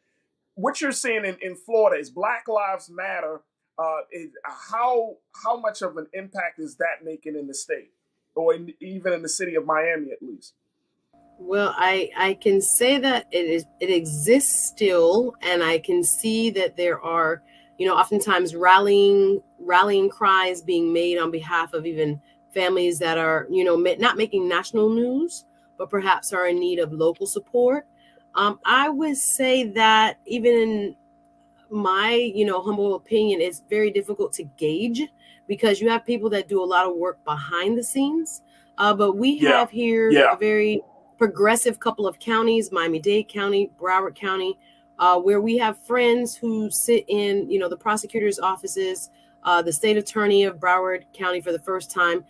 What you're seeing in Florida is Black Lives Matter. How much of an impact is that making in the state, or even in the city of Miami, at least? Well, I can say that it exists still, and I can see that there are, oftentimes rallying cries being made on behalf of even families that are, not making national news, but perhaps are in need of local support. I would say that even in my, humble opinion, it's very difficult to gauge because you have people that do a lot of work behind the scenes. But we have here a very progressive couple of counties, Miami-Dade County, Broward County, where we have friends who sit in, the prosecutor's offices, the state attorney of Broward County for the first time.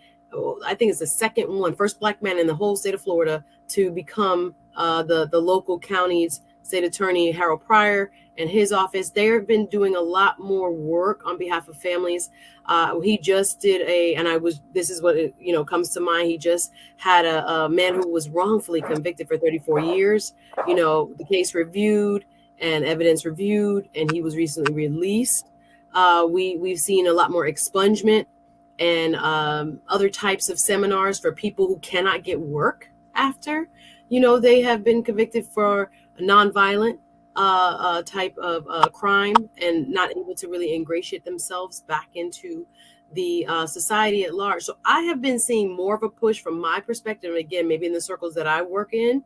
I think it's the first Black man in the whole state of Florida to become the local county's state attorney, Harold Pryor, and his office. They've been doing a lot more work on behalf of families. He just did this is what comes to mind. He just had a man who was wrongfully convicted for 34 years, the case reviewed and evidence reviewed, and he was recently released. We've seen a lot more expungement and other types of seminars for people who cannot get work after, they have been convicted for a nonviolent type of crime and not able to really ingratiate themselves back into the society at large. So I have been seeing more of a push from my perspective, and again, maybe in the circles that I work in,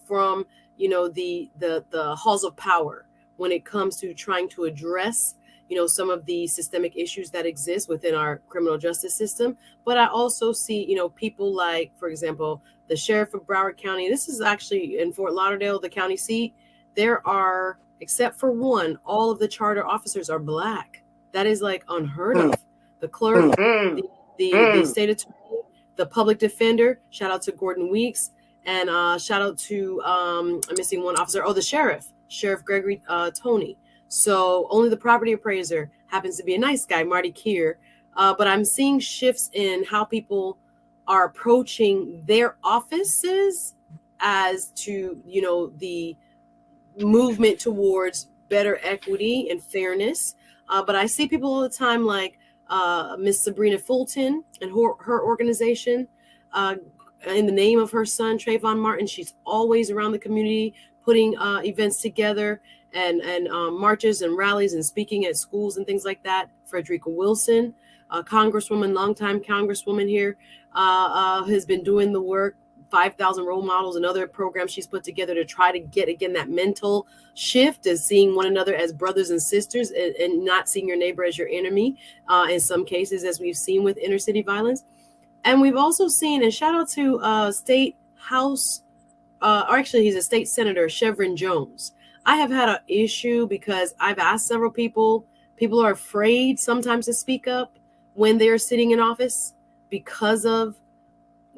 from the halls of power when it comes to trying to address some of the systemic issues that exist within our criminal justice system. But I also see, people like, for example, the sheriff of Broward County. This is actually in Fort Lauderdale, the county seat. There are, except for one, all of the charter officers are Black. That is like unheard of. The clerk, the state attorney, the public defender, shout out to Gordon Weeks, and shout out to, I'm missing one officer. Oh, the Sheriff Gregory Tony. So only the property appraiser happens to be a nice guy, Marty Keir. But I'm seeing shifts in how people are approaching their offices as to, the movement towards better equity and fairness. But I see people all the time like, Miss Sabrina Fulton and her organization. In the name of her son, Trayvon Martin, she's always around the community putting events together and marches and rallies and speaking at schools and things like that. Frederica Wilson, Congresswoman, longtime Congresswoman here, has been doing the work. 5,000 role models and other programs she's put together to try to get, again, that mental shift as seeing one another as brothers and sisters and not seeing your neighbor as your enemy in some cases, as we've seen with inner city violence. And we've also seen, and shout out to State House, or actually he's a state senator, Chevron Jones. I have had an issue because I've asked several people are afraid sometimes to speak up when they're sitting in office because of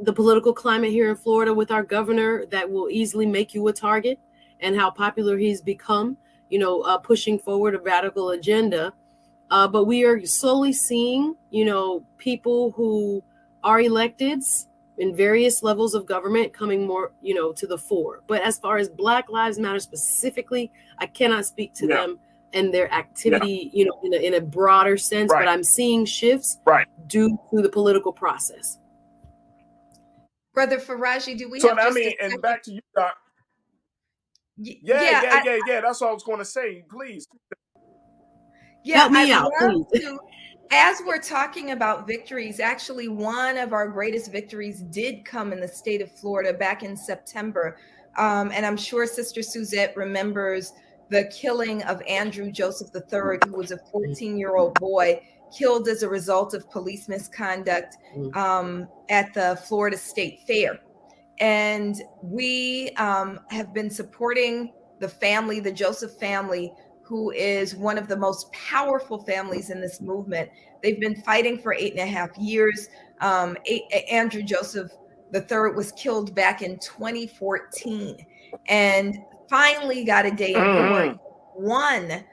the political climate here in Florida with our governor that will easily make you a target, and how popular he's become, pushing forward a radical agenda. But we are slowly seeing, people who are electeds in various levels of government coming more, to the fore. But as far as Black Lives Matter specifically, I cannot speak to them and their activity, in a broader sense, but I'm seeing shifts due to the political process. Brother Farajii, do we so have I mean, and back to you, Doc. Yeah. That's what I was going to say. Please. Yeah, help me out, please. As we're talking about victories, actually, one of our greatest victories did come in the state of Florida back in September. And I'm sure Sister Suzette remembers the killing of Andrew Joseph III, who was a 14-year-old boy killed as a result of police misconduct at the Florida State Fair. And we have been supporting the family, the Joseph family, who is one of the most powerful families in this movement. They've been fighting for 8.5 years. Andrew Joseph III was killed back in 2014 and finally got a day in court. Won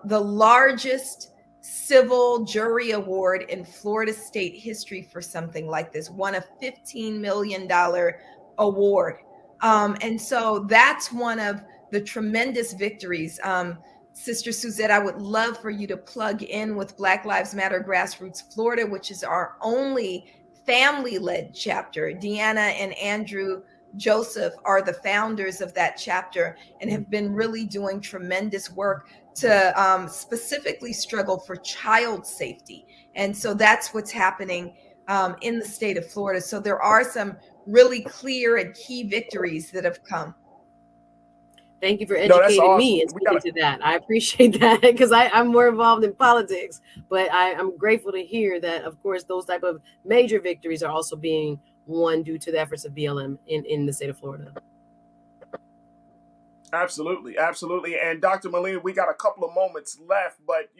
the largest civil jury award in Florida state history for something like this, won a $15 million award. And so that's one of the tremendous victories. Sister Suzette, I would love for you to plug in with Black Lives Matter Grassroots Florida, which is our only family-led chapter. Deanna and Andrew Joseph are the founders of that chapter and have been really doing tremendous work to specifically struggle for child safety. And so that's what's happening in the state of Florida. So there are some really clear and key victories that have come. Thank you for educating me and speaking to that. I appreciate that because I'm more involved in politics, but I'm grateful to hear that, of course, those type of major victories are also being won due to the efforts of BLM in the state of Florida. Absolutely. And Dr. Molina, we got a couple of moments left, but,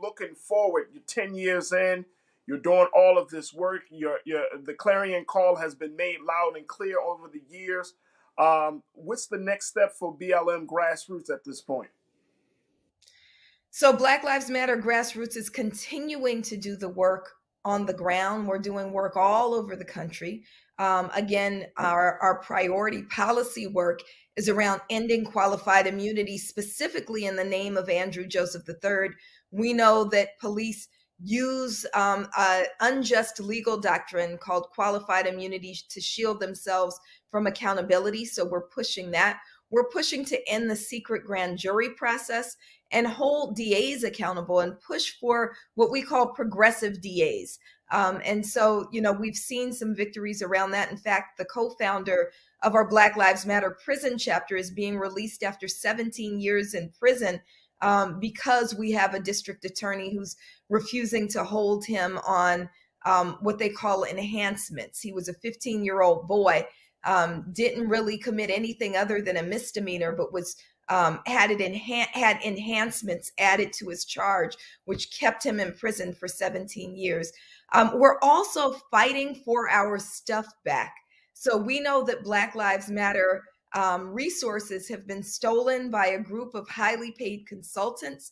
looking forward, you're 10 years in, you're doing all of this work. The clarion call has been made loud and clear over the years. What's the next step for BLM Grassroots at this point? So Black Lives Matter Grassroots is continuing to do the work on the ground. We're doing work all over the country. Again, our priority policy work is around ending qualified immunity, specifically in the name of Andrew Joseph III. We know that police use an unjust legal doctrine called qualified immunity to shield themselves from accountability. So we're pushing that. We're pushing to end the secret grand jury process and hold DAs accountable and push for what we call progressive DAs. And so, we've seen some victories around that. In fact, the co-founder of our Black Lives Matter prison chapter is being released after 17 years in prison because we have a district attorney who's refusing to hold him on what they call enhancements. He was a 15-year-old boy, didn't really commit anything other than a misdemeanor, but was had enhancements added to his charge, which kept him in prison for 17 years. We're also fighting for our stuff back. So we know that Black Lives Matter resources have been stolen by a group of highly paid consultants.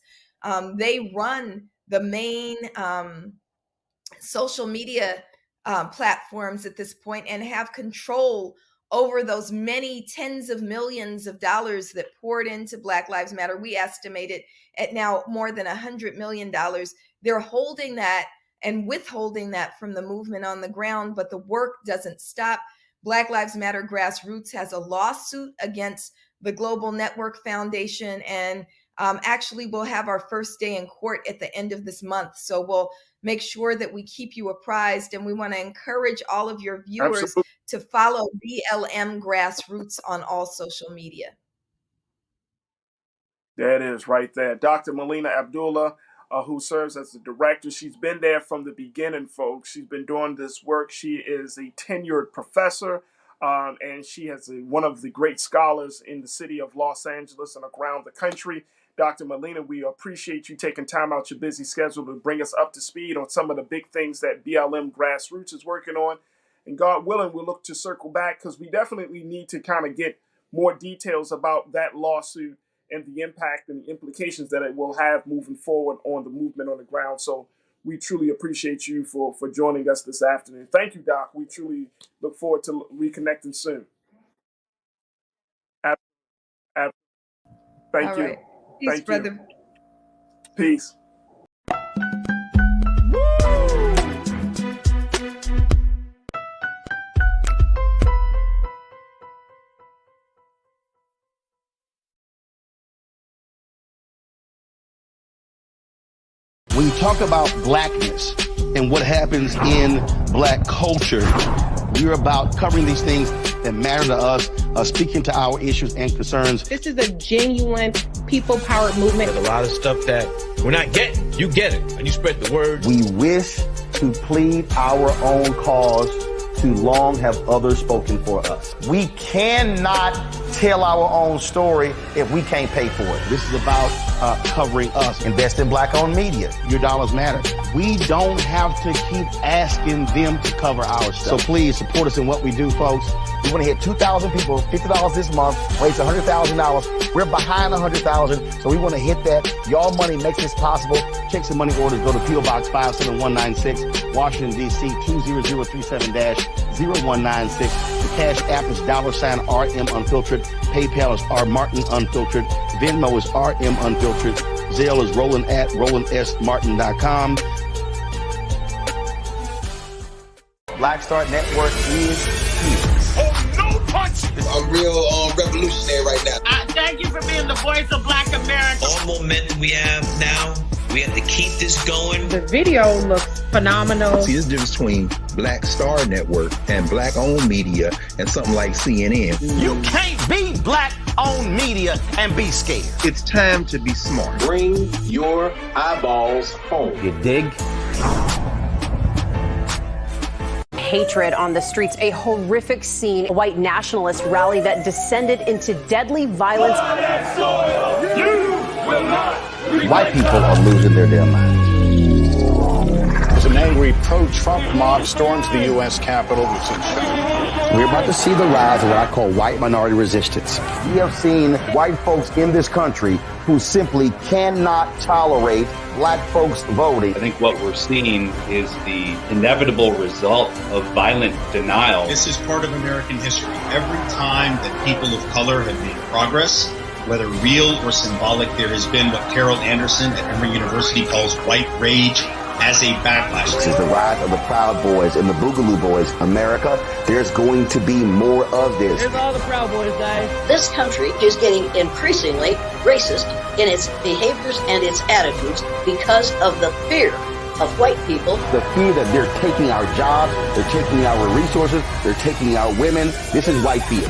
They run the main social media platforms at this point and have control over those many tens of millions of dollars that poured into Black Lives Matter. We estimate it at now more than $100 million they're holding that and withholding that from the movement on the ground, but the work doesn't stop. Black Lives Matter Grassroots has a lawsuit against the Global Network Foundation, and actually we'll have our first day in court at the end of this month. So we'll make sure that we keep you apprised, and we want to encourage all of your viewers to follow BLM Grassroots on all social media. There it is right there. Dr. Melina Abdullah, who serves as the director. She's been there from the beginning, folks. She's been doing this work. She is a tenured professor, and she has one of the great scholars in the city of Los Angeles and around the country. Dr. Melina, we appreciate you taking time out your busy schedule to bring us up to speed on some of the big things that BLM Grassroots is working on. And God willing, we'll look to circle back because we definitely need to kind of get more details about that lawsuit and the impact and the implications that it will have moving forward on the movement on the ground. So we truly appreciate you for joining us this afternoon. Thank you, Doc. We truly look forward to reconnecting soon. Thank All you. Right. Peace, Thank brother. you. Peace. When you talk about blackness and what happens in black culture, we're about covering these things that matter to us, speaking to our issues and concerns. This is a genuine people-powered movement. There's a lot of stuff that we're not getting. You get it, and you spread the word. We wish to plead our own cause. Too long have others spoken for us. We cannot tell our own story if we can't pay for it. This is about covering us. Invest in black-owned media. Your dollars matter. We don't have to keep asking them to cover our stuff. So please support us in what we do, folks. We want to hit 2,000 people, $50 this month, raise $100,000. We're behind 100,000, so we want to hit that. Y'all money makes this possible. Checks and money orders go to P.O. Box 57196, Washington, D.C. 20037-0196. The Cash App is $RM Unfiltered. PayPal is R Martin Unfiltered. Venmo is RM Unfiltered. Zelle is Roland at RolandSMartin.com. Black Star Network is here. Oh, no punch! I'm real revolutionary right now. Thank you for being the voice of Black America. All momentum we have now, we have to keep this going. The video looks phenomenal. See, there's a difference between Black Star Network and black-owned media and something like CNN. You can't be black-owned media and be scared. It's time to be smart. Bring your eyeballs home. You dig? Hatred on the streets, a horrific scene, a white nationalist rally that descended into deadly violence. White people are losing their damn minds. As an angry pro-Trump mob storms the U.S. Capitol, we're about to see the rise of what I call white minority resistance. We have seen white folks in this country who simply cannot tolerate black folks voting. I think what we're seeing is the inevitable result of violent denial. This is part of American history. Every time that people of color have made progress, whether real or symbolic, there has been what Carol Anderson at Emory University calls white rage as a backlash. This is the rise of the Proud Boys and the Boogaloo Boys. America, there's going to be more of this. Here's all the Proud Boys, guys. This country is getting increasingly racist in its behaviors and its attitudes because of the fear of white people. The fear that they're taking our jobs, they're taking our resources, they're taking our women. This is white fear.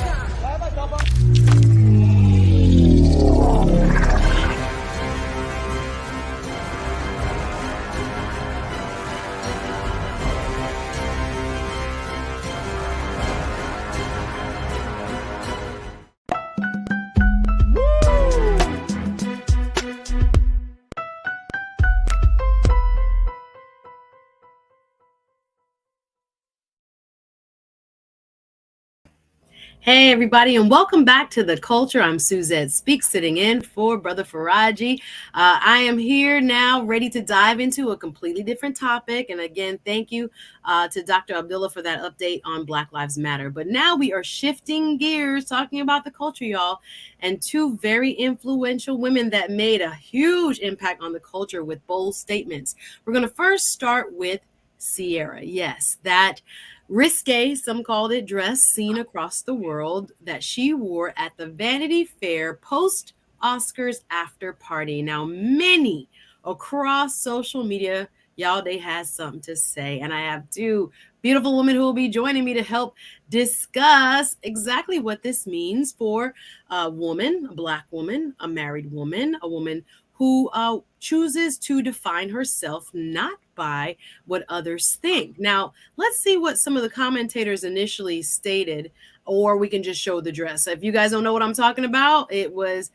Hey, everybody, and welcome back to The Culture. I'm Suzette Speaks, sitting in for Brother Farajii. I am here now, ready to dive into a completely different topic. And again, thank you to Dr. Abdullah for that update on Black Lives Matter. But now we are shifting gears, talking about the culture, y'all, and two very influential women that made a huge impact on the culture with bold statements. We're going to first start with Ciara. Yes, that risque, some called it, dress seen across the world that she wore at the Vanity Fair post Oscars after party. Now, many across social media, y'all, they had something to say. And I have two beautiful women who will be joining me to help discuss exactly what this means for a woman, a Black woman, a married woman, a woman who chooses to define herself not by what others think. Now, let's see what some of the commentators initially stated, or we can just show the dress. If you guys don't know what I'm talking about, it was,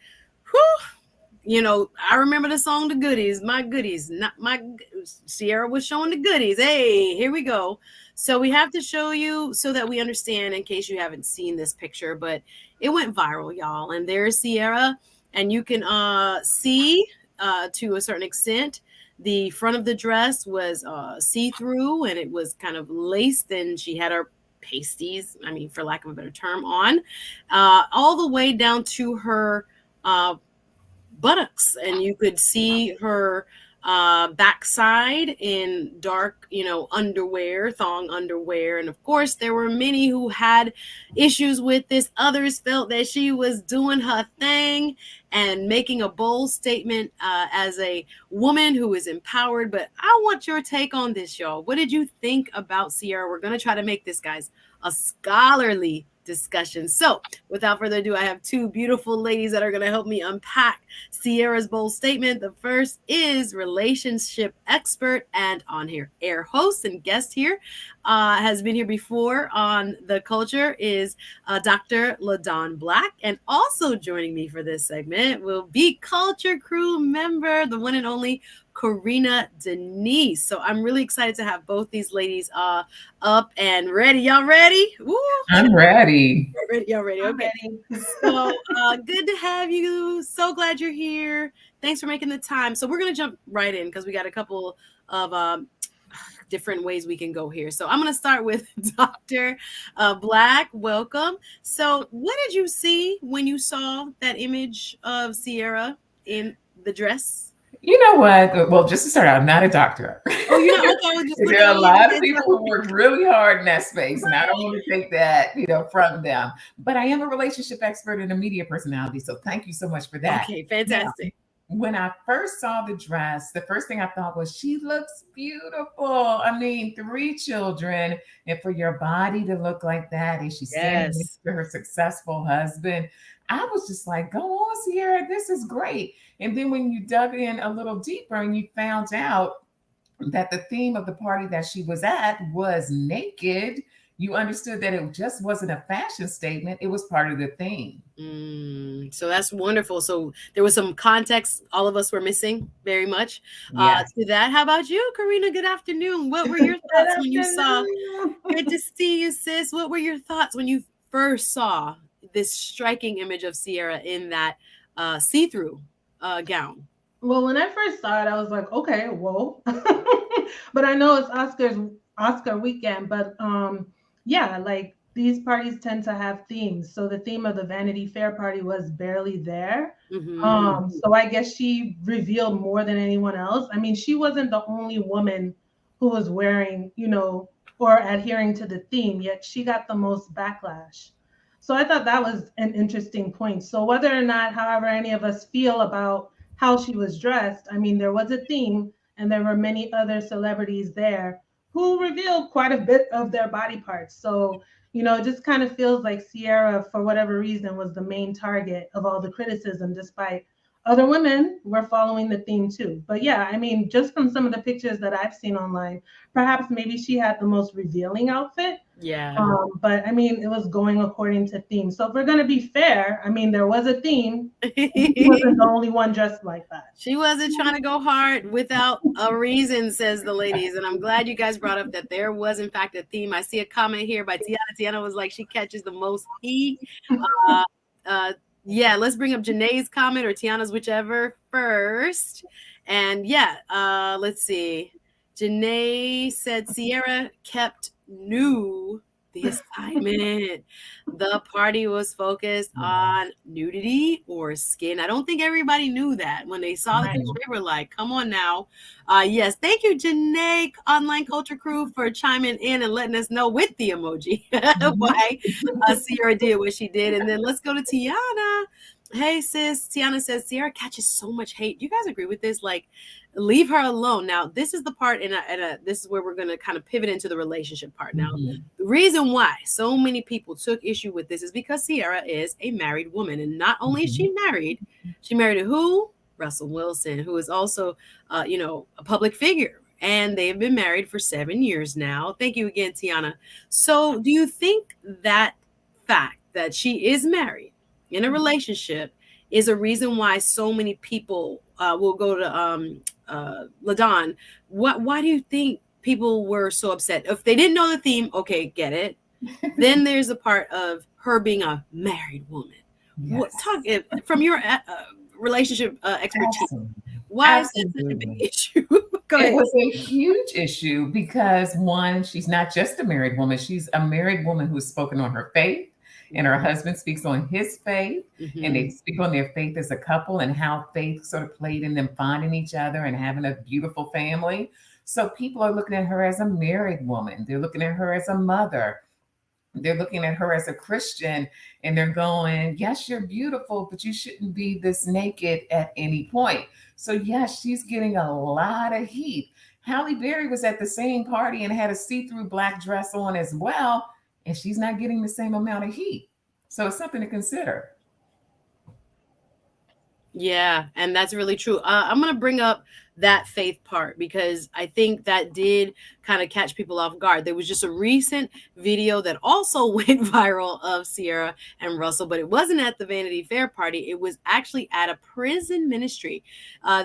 I remember the song, The Goodies, my goodies, not my, Ciara was showing the goodies. Hey, here we go. So we have to show you so that we understand in case you haven't seen this picture, but it went viral, y'all. And there's Ciara, and you can see to a certain extent, the front of the dress was see-through, and it was kind of laced, and she had her pasties, I mean, for lack of a better term, on all the way down to her buttocks, and you could see her backside in dark, underwear, thong underwear. And of course, there were many who had issues with this. Others felt that she was doing her thing and making a bold statement as a woman who is empowered. But I want your take on this, y'all. What did you think about Ciara? We're going to try to make this, guys, a scholarly discussion. So without further ado, I have two beautiful ladies that are going to help me unpack Ciara's bold statement. The first is relationship expert and on here air host and guest here, has been here before on The Culture, is Dr. LaDawn Black. And also joining me for this segment will be Culture Crew member, the one and only Karina Denise. So I'm really excited to have both these ladies up and ready. Y'all ready? Woo. I'm ready. Y'all ready? Okay. So good to have you. So glad you're here. Thanks for making the time. So we're going to jump right in because we got a couple of different ways we can go here. So I'm going to start with Dr. Black. Welcome. So what did you see when you saw that image of Ciara in the dress? You know what? Well, just to start out, I'm not a doctor. Oh, you're not? Okay, there are a lot of people who work really hard in that space, and I don't want to take that, from them. But I am a relationship expert and a media personality, so thank you so much for that. Okay, fantastic. Now, when I first saw the dress, the first thing I thought was, she looks beautiful. I mean, 3 children, and for your body to look like that, and she's standing next to her successful husband, I was just like, go on, Ciara, this is great. And then when you dug in a little deeper and you found out that the theme of the party that she was at was naked, you understood that it just wasn't a fashion statement. It was part of the theme. So that's wonderful. So there was some context all of us were missing very much to that. How about you, Karina? Good afternoon. What were your thoughts when you saw? Good to see you, sis. What were your thoughts when you first saw this striking image of Ciara in that see-through gown? Well, when I first saw it, I was like, okay, whoa. But I know it's Oscar weekend, but yeah, like these parties tend to have themes. So the theme of the Vanity Fair party was barely there. So I guess she revealed more than anyone else. I mean, she wasn't the only woman who was wearing, or adhering to the theme, yet she got the most backlash. So I thought that was an interesting point. So whether or not, however, any of us feel about how she was dressed, I mean, there was a theme and there were many other celebrities there who revealed quite a bit of their body parts. So, it just kind of feels like Ciara, for whatever reason, was the main target of all the criticism, despite other women were following the theme too. But yeah, I mean, just from some of the pictures that I've seen online, perhaps maybe she had the most revealing outfit. Yeah. But I mean, it was going according to theme. So if we're going to be fair, I mean, there was a theme. He wasn't the only one dressed like that. She wasn't trying to go hard without a reason, says the ladies. And I'm glad you guys brought up that there was, in fact, a theme. I see a comment here by Tiana. Tiana was like, she catches the most heat. Yeah, let's bring up Janae's comment or Tiana's, whichever first. And yeah, let's see. Janae said Ciara kept new the assignment. The party was focused on nudity or skin. I don't think everybody knew that. When they saw the picture, they were like, come on now. Yes, thank you, Janae, Online Culture Crew, for chiming in and letting us know with the emoji why Ciara did what she did. And then let's go to Tiana. Hey, sis. Tiana says, Ciara catches so much hate. Do you guys agree with this? Like, leave her alone. Now, this is the part, and this is where we're going to kind of pivot into the relationship part. Now, the reason why so many people took issue with this is because Ciara is a married woman. And not only is she married to who? Russell Wilson, who is also, a public figure. And they've been married for 7 years now. Thank you again, Tiana. So do you think that fact that she is married in a relationship is a reason why so many people will go to LaDon? Why do you think people were so upset? If they didn't know the theme, okay, get it. Then there's a part of her being a married woman. Yes. From your relationship expertise, Absolutely. why is that such a big issue? It was a huge issue because, one, she's not just a married woman. She's a married woman who's spoken on her faith. And her husband speaks on his faith, and they speak on their faith as a couple and how faith sort of played in them finding each other and having a beautiful family. So people are looking at her as a married woman. They're looking at her as a mother. They're looking at her as a Christian, and they're going, yes, you're beautiful, but you shouldn't be this naked at any point. So yes, she's getting a lot of heat. Halle Berry was at the same party and had a see-through black dress on as well. And she's not getting the same amount of heat. So it's something to consider. Yeah, and that's really true. I'm going to bring up that faith part because I think that did kind of catch people off guard. There was just a recent video that also went viral of Ciara and Russell, but it wasn't at the Vanity Fair party. It was actually at a prison ministry.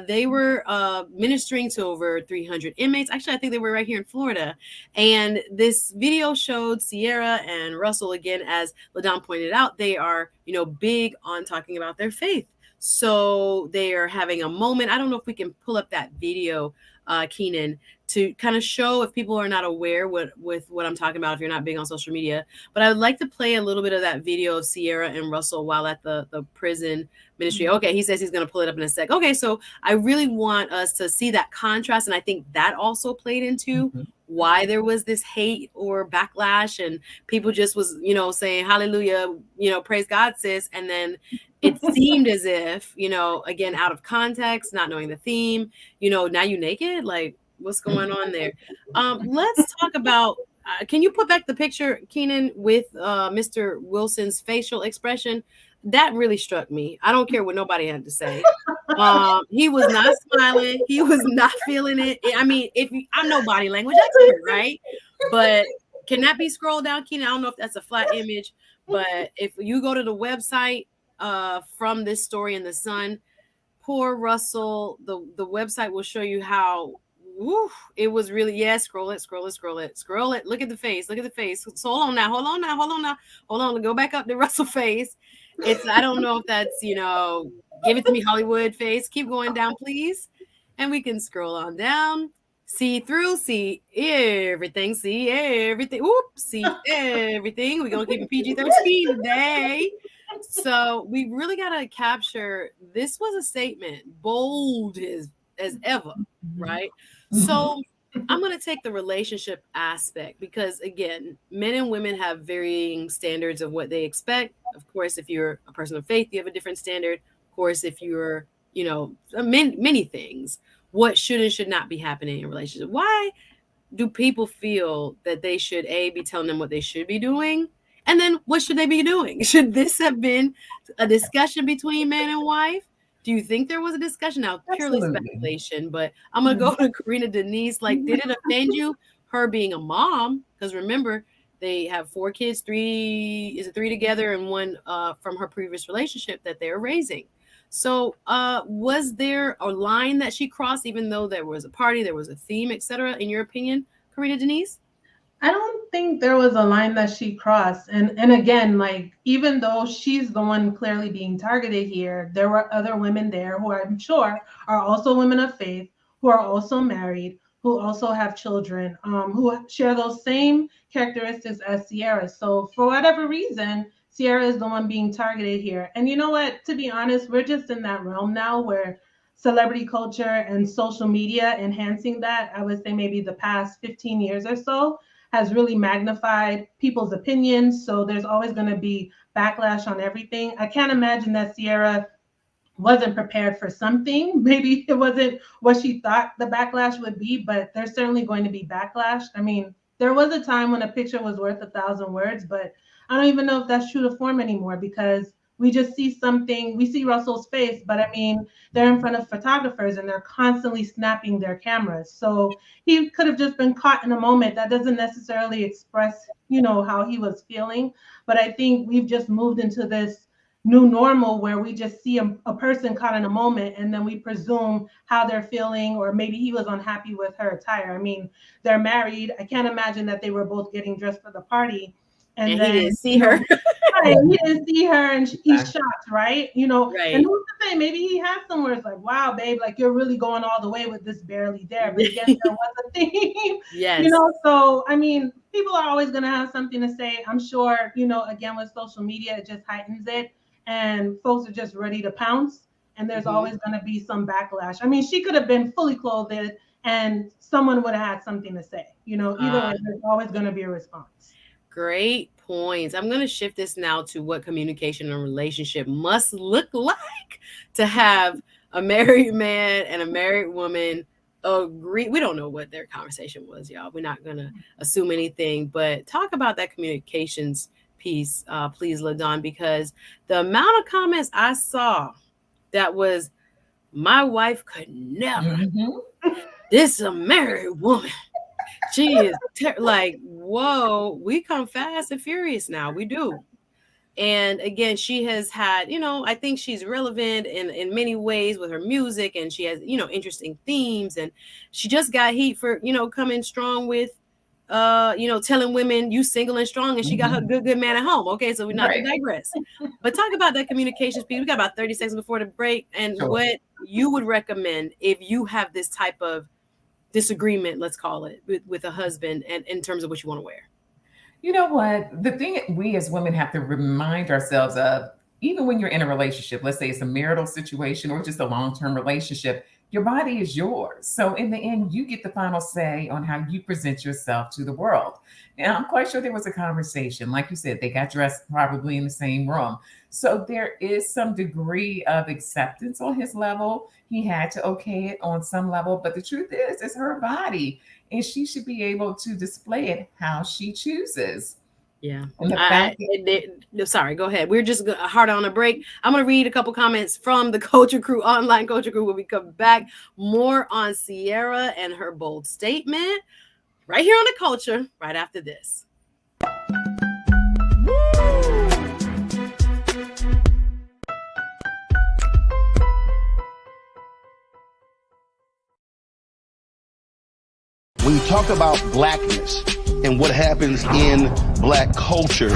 They were ministering to over 300 inmates. Actually, I think they were right here in Florida. And this video showed Ciara and Russell, again, as LaDon pointed out, they are, big on talking about their faith. So they are having a moment. I don't know if we can pull up that video, Keenan, to kind of show if people are not aware with what I'm talking about, if you're not big on social media. But I would like to play a little bit of that video of Ciara and Russell while at the prison ministry. Okay, he says he's going to pull it up in a sec. Okay, so I really want us to see that contrast. And I think that also played into why there was this hate or backlash. And people just was, saying, hallelujah, praise God, sis. And then it seemed as if, again, out of context, not knowing the theme, now you naked, like what's going on there? Let's talk about, can you put back the picture, Keenan, with Mr. Wilson's facial expression? That really struck me. I don't care what nobody had to say. He was not smiling. He was not feeling it. I mean, I'm no body language expert, right? But can that be scrolled down, Keenan? I don't know if that's a flat image, but if you go to the website, from this story in the Sun, poor Russell, the website will show you how it was really, scroll it. Look at the face. So hold on, go back up to Russell face. I don't know if that's, give it to me Hollywood face. Keep going down, please. And we can scroll on down. See everything. See everything. We're going to keep it PG-13 today. So we really got to capture, this was a statement, bold as ever, right? So I'm going to take the relationship aspect because, again, men and women have varying standards of what they expect. Of course, if you're a person of faith, you have a different standard. Of course, if you're, many things, what should and should not be happening in a relationship. Why do people feel that they should, be telling them what they should be doing? And then what should they be doing? Should this have been a discussion between man and wife? Do you think there was a discussion? Now, purely speculation, but I'm going to go to Karina Denise. Like, did it offend you, her being a mom? Because remember, They have 4 kids, 3 together and 1 from her previous relationship that they're raising. So was there a line that she crossed, even though there was a party, there was a theme, etc., in your opinion, Karina Denise? I don't think there was a line that she crossed. And again, like, even though she's the one clearly being targeted here, there were other women there who I'm sure are also women of faith, who are also married, who also have children, who share those same characteristics as Ciara. So for whatever reason, Ciara is the one being targeted here. And you know what? To be honest, we're just in that realm now where celebrity culture and social media enhancing that, I would say maybe the past 15 years or so, has really magnified people's opinions. So there's always going to be backlash on everything. I can't imagine that Ciara wasn't prepared for something. Maybe it wasn't what she thought the backlash would be, but there's certainly going to be backlash. I mean, there was a time when a picture was worth 1,000 words, but I don't even know if that's true to form anymore, because we just see something, we see Russell's face, but I mean, they're in front of photographers and they're constantly snapping their cameras. So he could have just been caught in a moment that doesn't necessarily express, you know, how he was feeling. But I think we've just moved into this new normal where we just see a person caught in a moment and then we presume how they're feeling, or maybe he was unhappy with her attire. I mean, they're married. I can't imagine that they were both getting dressed for the party. And then he didn't see her. Right, he didn't see her, and he's shocked, right? You know, right. And who's to say, maybe he had some words like, wow, babe, like you're really going all the way with this barely there. But again, there was a theme. Yes. You know, so I mean, people are always gonna have something to say. I'm sure, you know, again, with social media, it just heightens it, and folks are just ready to pounce, and there's always gonna be some backlash. I mean, she could have been fully clothed and someone would have had something to say. You know, either way, there's always gonna be a response. Great points. I'm going to shift this now to what communication and relationship must look like to have a married man and a married woman agree. We don't know what their conversation was, y'all. We're not going to assume anything, but talk about that communications piece, please, LaDon, because the amount of comments I saw that was, my wife could never. This is a married woman. She is like, whoa, we come fast and furious now. We do. And again, she has had, you know, I think she's relevant in many ways with her music, and she has, you know, interesting themes. And she just got heat for, you know, coming strong with, you know, telling women you single and strong, and she got her good man at home. Okay, so we're not to digress. But talk about that communications piece. We got about 30 seconds before the break, and what you would recommend if you have this type of disagreement, let's call it, with a husband, and in terms of what you want to wear. You know what? The thing we as women have to remind ourselves of, even when you're in a relationship, let's say it's a marital situation or just a long-term relationship, your body is yours. So in the end, you get the final say on how you present yourself to the world. And I'm quite sure there was a conversation. Like you said, they got dressed probably in the same room. So there is some degree of acceptance on his level. He had to okay it on some level. But the truth is, it's her body, and she should be able to display it how she chooses. Yeah. Sorry, go ahead. We're just hard on a break. I'm going to read a couple comments from the Culture Crew, online Culture Crew, when we come back. More on Ciara and her bold statement right here on The Culture, right after this. When you talk about blackness and what happens in black culture,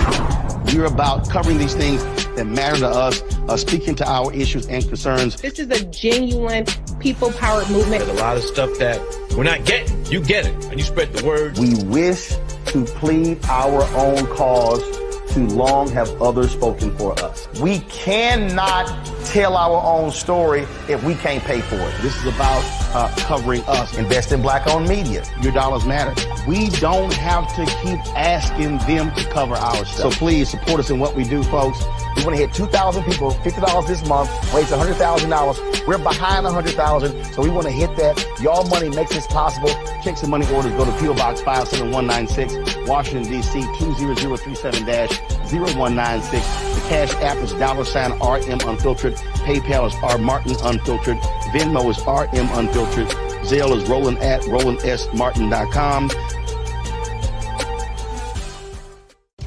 we're about covering these things that matter to us, speaking to our issues and concerns. This is a genuine people-powered movement. There's a lot of stuff that we're not getting. You get it, and you spread the word. We wish to plead our own cause. Too long have others spoken for us. We cannot tell our own story if we can't pay for it. This is about covering us. Invest in black-owned media. Your dollars matter. We don't have to keep asking them to cover our stuff. So please support us in what we do, folks. We want to hit 2,000 people, $50 this month, raise $100,000. We're behind 100,000, so we want to hit that. Y'all money makes this possible. Check some money orders. Go to P.O. Box 57196, Washington, D.C. 20037-0196. The Cash App is $RM Unfiltered. PayPal is R Martin Unfiltered. Venmo is RM Unfiltered. Zelle is Roland@RolandSMartin.com.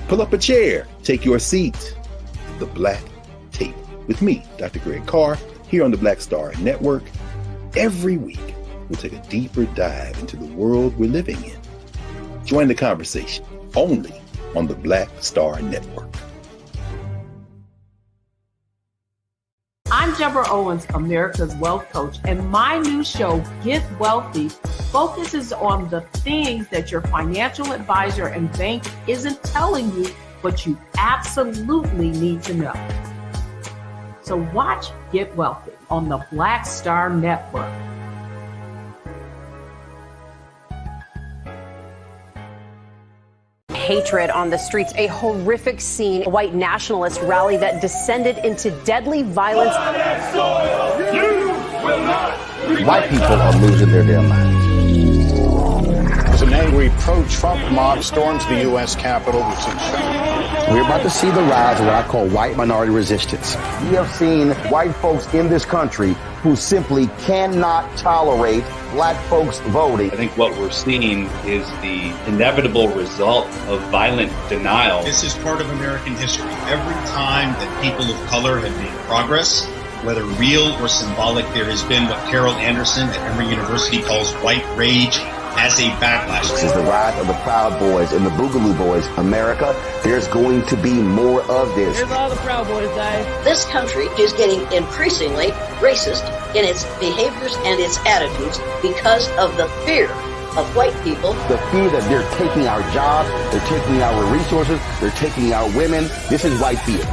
Pull up a chair, take your seat. The Black Tape with me, Dr. Greg Carr, here on the Black Star Network. Every week, we'll take a deeper dive into the world we're living in. Join the conversation only on the Black Star Network. I'm Deborah Owens, America's Wealth Coach, and my new show, Get Wealthy, focuses on the things that your financial advisor and bank isn't telling you, but you absolutely need to know. So watch Get Wealthy on the Black Star Network. Hatred on the streets, a horrific scene, a white nationalist rally that descended into deadly violence. White people are losing their damn minds. As an angry pro-Trump mob storms the U.S. Capitol, we're about to see the rise of what I call white minority resistance. We have seen white folks in this country who simply cannot tolerate black folks voting. I think what we're seeing is the inevitable result of violent denial. This is part of American history. Every time that people of color have made progress, whether real or symbolic, there has been what Carol Anderson at Emory University calls white rage as a backlash. This is the rise of the Proud Boys and the Boogaloo Boys. America, there's going to be more of this. Here's all the Proud Boys, guys. This country is getting increasingly racist in its behaviors and its attitudes because of the fear of white people. The fear that they're taking our jobs, they're taking our resources, they're taking our women. This is white fear.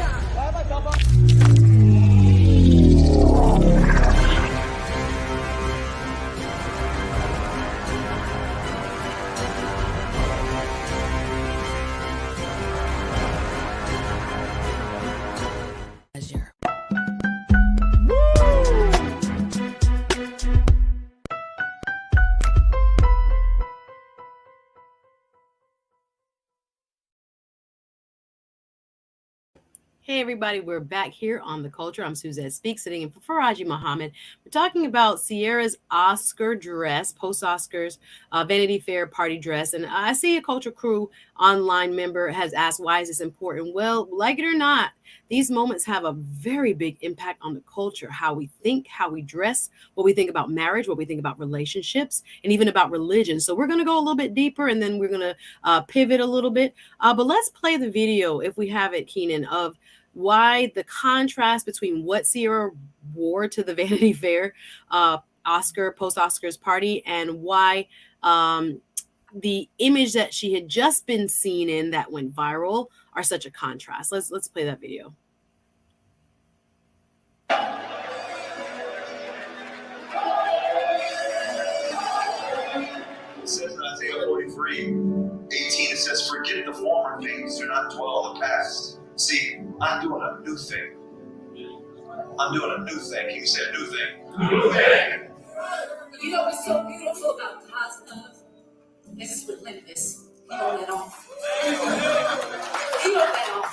Hey everybody, we're back here on The Culture. I'm Suzette Speaks, sitting in for Farajii Muhammad. We're talking about Ciara's Oscar dress, post-Oscars Vanity Fair party dress. And I see a Culture Crew online member has asked, why is this important? Well, like it or not, these moments have a very big impact on the culture, how we think, how we dress, what we think about marriage, what we think about relationships, and even about religion. So we're going to go a little bit deeper, and then we're going to pivot a little bit. But let's play the video, if we have it, Keenan, of why the contrast between what Ciara wore to the Vanity Fair post-Oscars party, and why the image that she had just been seen in that went viral are such a contrast. Let's play that video. It says in Isaiah 43:18, it says, forget the former things, do not dwell on the past. See, I'm doing a new thing. I'm doing a new thing. Can you say a new thing? New thing. You know what's so beautiful about God's love? It's relentless. He don't let off. He don't let off.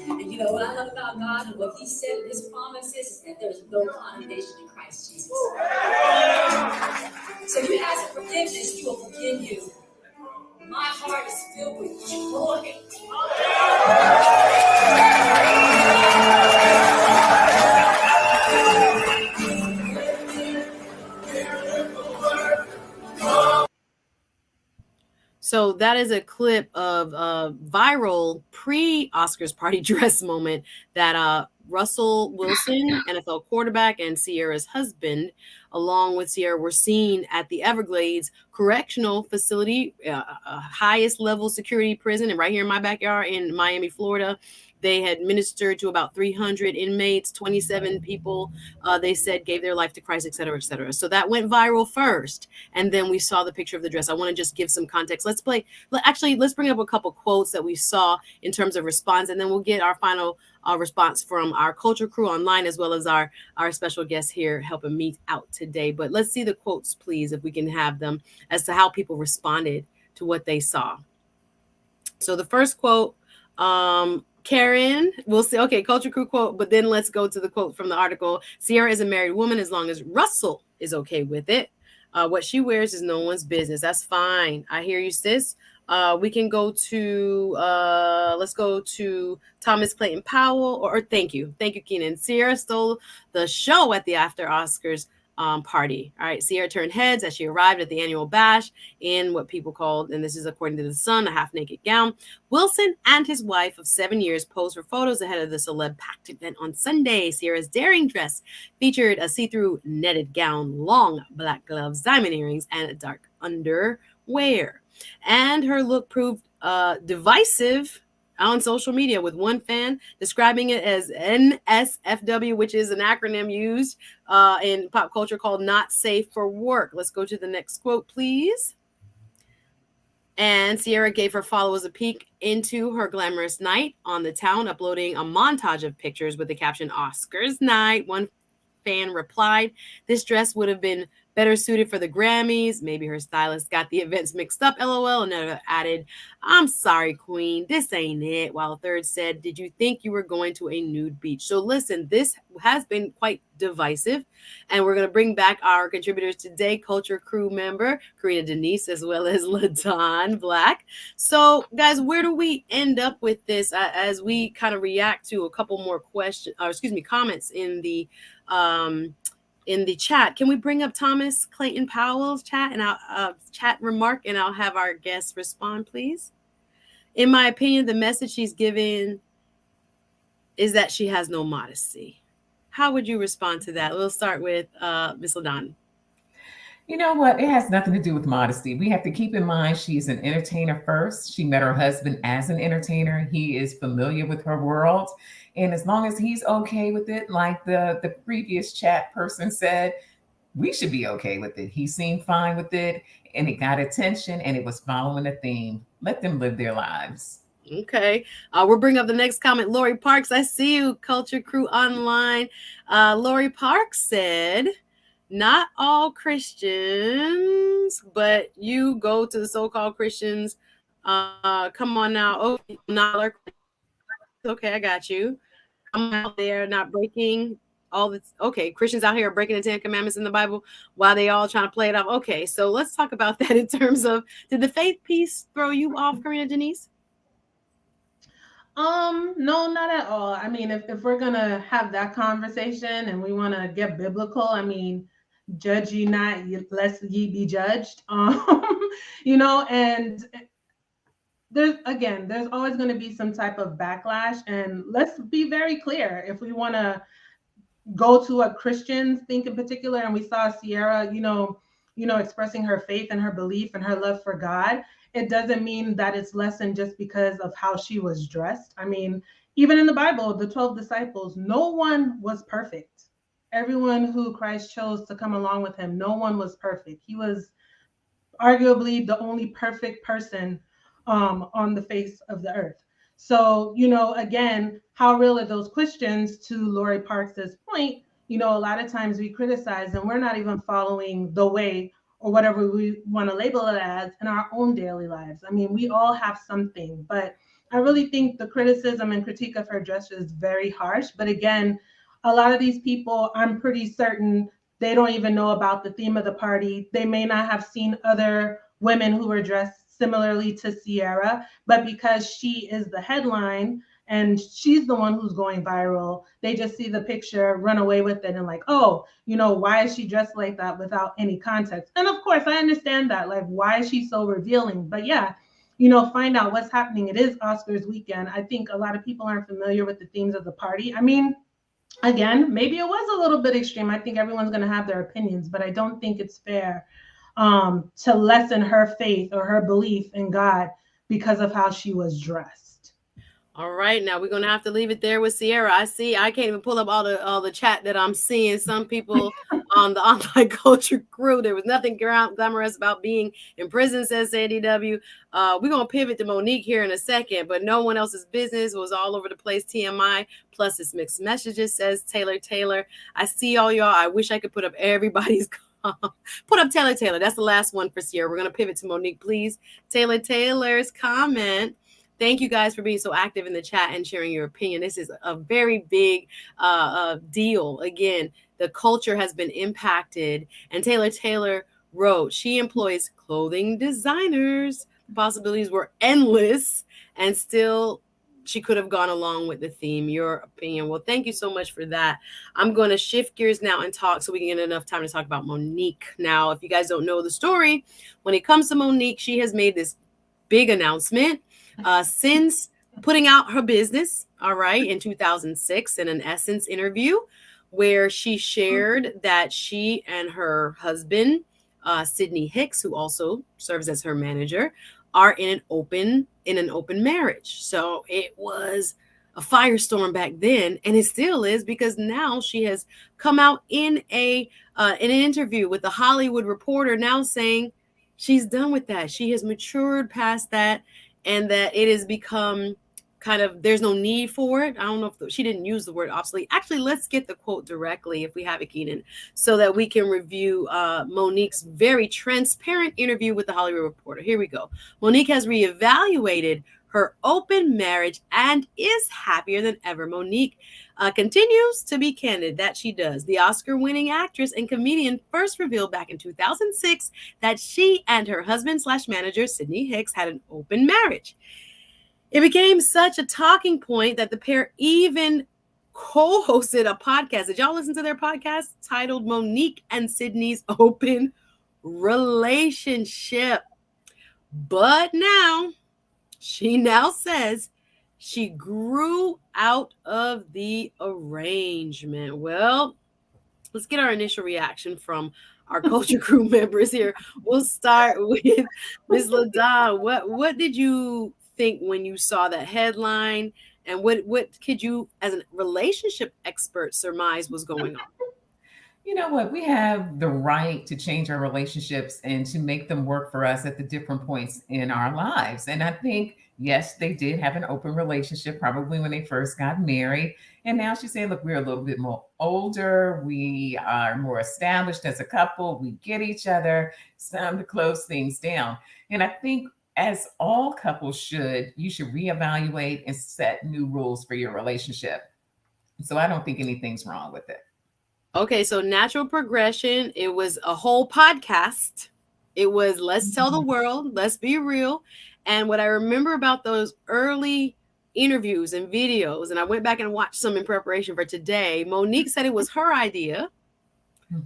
And you know what I love about God and what He said in His promises is that there's no condemnation in Christ Jesus. So you ask for forgiveness, He will forgive you. My heart is filled with joy. So that is a clip of a viral pre-Oscars party dress moment that Russell Wilson, NFL quarterback, and Ciara's husband, along with Ciara, were seen at the Everglades Correctional Facility, highest level security prison, and right here in my backyard in Miami, Florida. They had ministered to about 300 inmates, 27 people, they said, gave their life to Christ, et cetera, et cetera. So that went viral first. And then we saw the picture of the dress. I want to just give some context. Let's bring up a couple quotes that we saw in terms of response, and then we'll get our final response from our Culture Crew online, as well as our special guest here helping me out today. But let's see the quotes, please, if we can have them, as to how people responded to what they saw. So the first quote, Karen, we'll see. Okay, Culture Crew quote, but then let's go to the quote from the article. Ciara is a married woman as long as Russell is okay with it. What she wears is no one's business. That's fine. I hear you, sis. We can go to, let's go to Thomas Clayton Powell, or thank you, Keenan. Ciara stole the show at the after Oscars party. All right, Ciara turned heads as she arrived at the annual bash in what people called, and this is according to The Sun, a half-naked gown. Wilson and his wife of 7 years posed for photos ahead of the celeb-packed event on Sunday. Ciara's daring dress featured a see-through netted gown, long black gloves, diamond earrings, and dark underwear. And her look proved divisive on social media, with one fan describing it as NSFW, which is an acronym used in pop culture called not safe for work. Let's go to the next quote, please. And Ciara gave her followers a peek into her glamorous night on the town, uploading a montage of pictures with the caption Oscars night. One fan replied, "This dress would have been better suited for the Grammys. Maybe her stylist got the events mixed up, LOL." Another added, "I'm sorry, queen, this ain't it." While a third said, "Did you think you were going to a nude beach?" So listen, this has been quite divisive, and we're going to bring back our contributors today, Culture Crew member Karina Denise, as well as LaDon Black. So guys, where do we end up with this as we kind of react to a couple more questions, or comments in the chat? Can we bring up Thomas Clayton Powell's chat and I'll chat remark, and I'll have our guests respond, please? "In my opinion, the message she's giving is that she has no modesty." How would you respond to that? We'll start with Ms. LaDon. You know what? It has nothing to do with modesty. We have to keep in mind she's an entertainer first. She met her husband as an entertainer. He is familiar with her world. And as long as he's okay with it, like the previous chat person said, we should be okay with it. He seemed fine with it, and it got attention, and it was following a theme. Let them live their lives. Okay. We'll bring up the next comment. Lori Parks, I see you, Culture Crew Online. Lori Parks said, "Not all Christians, but you go to the so-called Christians. Come on now. Oh, not all. Okay, I got you. I'm out there not breaking all the Christians out here are breaking the 10 Commandments in the Bible while they all trying to play it off." Okay, so let's talk about that in terms of, did the faith piece throw you off, Karina Denise? No, not at all. I mean, if we're gonna have that conversation and we want to get biblical, I mean, judge ye not, lest ye be judged. And there's always going to be some type of backlash. And let's be very clear, if we want to go to a Christian think in particular, and we saw Ciara, expressing her faith and her belief and her love for God, it doesn't mean that it's lessened just because of how she was dressed. I mean, even in the Bible, the 12 disciples, no one was perfect. Everyone who Christ chose to come along with him, no one was perfect. He was arguably the only perfect person on the face of the earth. So, again, how real are those Christians? To Lori Parks's point, a lot of times we criticize and we're not even following the way or whatever we want to label it as in our own daily lives. I mean, we all have something, but I really think the criticism and critique of her dress is very harsh. But again, a lot of these people, I'm pretty certain they don't even know about the theme of the party. They may not have seen other women who were dressed similarly to Ciara, but because she is the headline and she's the one who's going viral, they just see the picture, run away with it, and like, oh, why is she dressed like that without any context? And of course, I understand that. Like, why is she so revealing? But yeah, find out what's happening. It is Oscars weekend. I think a lot of people aren't familiar with the themes of the party. I mean, again, maybe it was a little bit extreme. I think everyone's going to have their opinions, but I don't think it's fair to lessen her faith or her belief in God because of how she was dressed. All right, now we're gonna have to leave it there with Ciara. I can't even pull up all the chat that I'm seeing. Some people on the online culture crew, there was nothing glamorous about being in prison, says Sandy W. We're gonna pivot to Monique here in a second, but no one else's business was all over the place. TMI plus it's mixed messages, says Taylor. I see all y'all. I wish I could put up everybody's. Put up Taylor. That's the last one for Ciara. We're gonna pivot to Monique, please. Taylor's comment. Thank you guys for being so active in the chat and sharing your opinion. This is a very big deal. Again, the culture has been impacted. And Taylor wrote, she employs clothing designers possibilities were endless, and still she could have gone along with the theme. Your opinion? Well, thank you so much for that. I'm going to shift gears now and talk so we can get enough time to talk about Monique. Now, if you guys don't know the story, when it comes to Monique, she has made this big announcement since putting out her business, all right, in 2006 in an Essence interview where she shared that she and her husband, Sydney Hicks, who also serves as her manager, are in an open marriage. So it was a firestorm back then, and it still is, because now she has come out in an interview with the Hollywood Reporter, now saying she's done with that. She has matured past that, and that it has become kind of, there's no need for it. I don't know if she didn't use the word obsolete. Actually, let's get the quote directly if we have it, Keenan, so that we can review Monique's very transparent interview with the Hollywood Reporter. Here we go. Monique has reevaluated her open marriage and is happier than ever. Monique continues to be candid, that she does. The Oscar-winning actress and comedian first revealed back in 2006 that she and her husband/manager, Sydney Hicks, had an open marriage. It became such a talking point that the pair even co-hosted a podcast. Did y'all listen to their podcast titled Monique and Sydney's Open Relationship? But now, she now says she grew out of the arrangement. Well, let's get our initial reaction from our culture crew members here. We'll start with Ms. LaDon. What did you think when you saw that headline, and what could you, as a relationship expert, surmise was going on? You know what? We have the right to change our relationships and to make them work for us at the different points in our lives. And I think, yes, they did have an open relationship probably when they first got married. And now she's saying, look, we're a little bit more older. We are more established as a couple. We get each other. It's time to close things down. And I think, as all couples should, you should reevaluate and set new rules for your relationship. So I don't think anything's wrong with it. Okay, so natural progression. It was a whole podcast. It was let's tell the world, let's be real. And what I remember about those early interviews and videos, and I went back and watched some in preparation for today, Monique said it was her idea,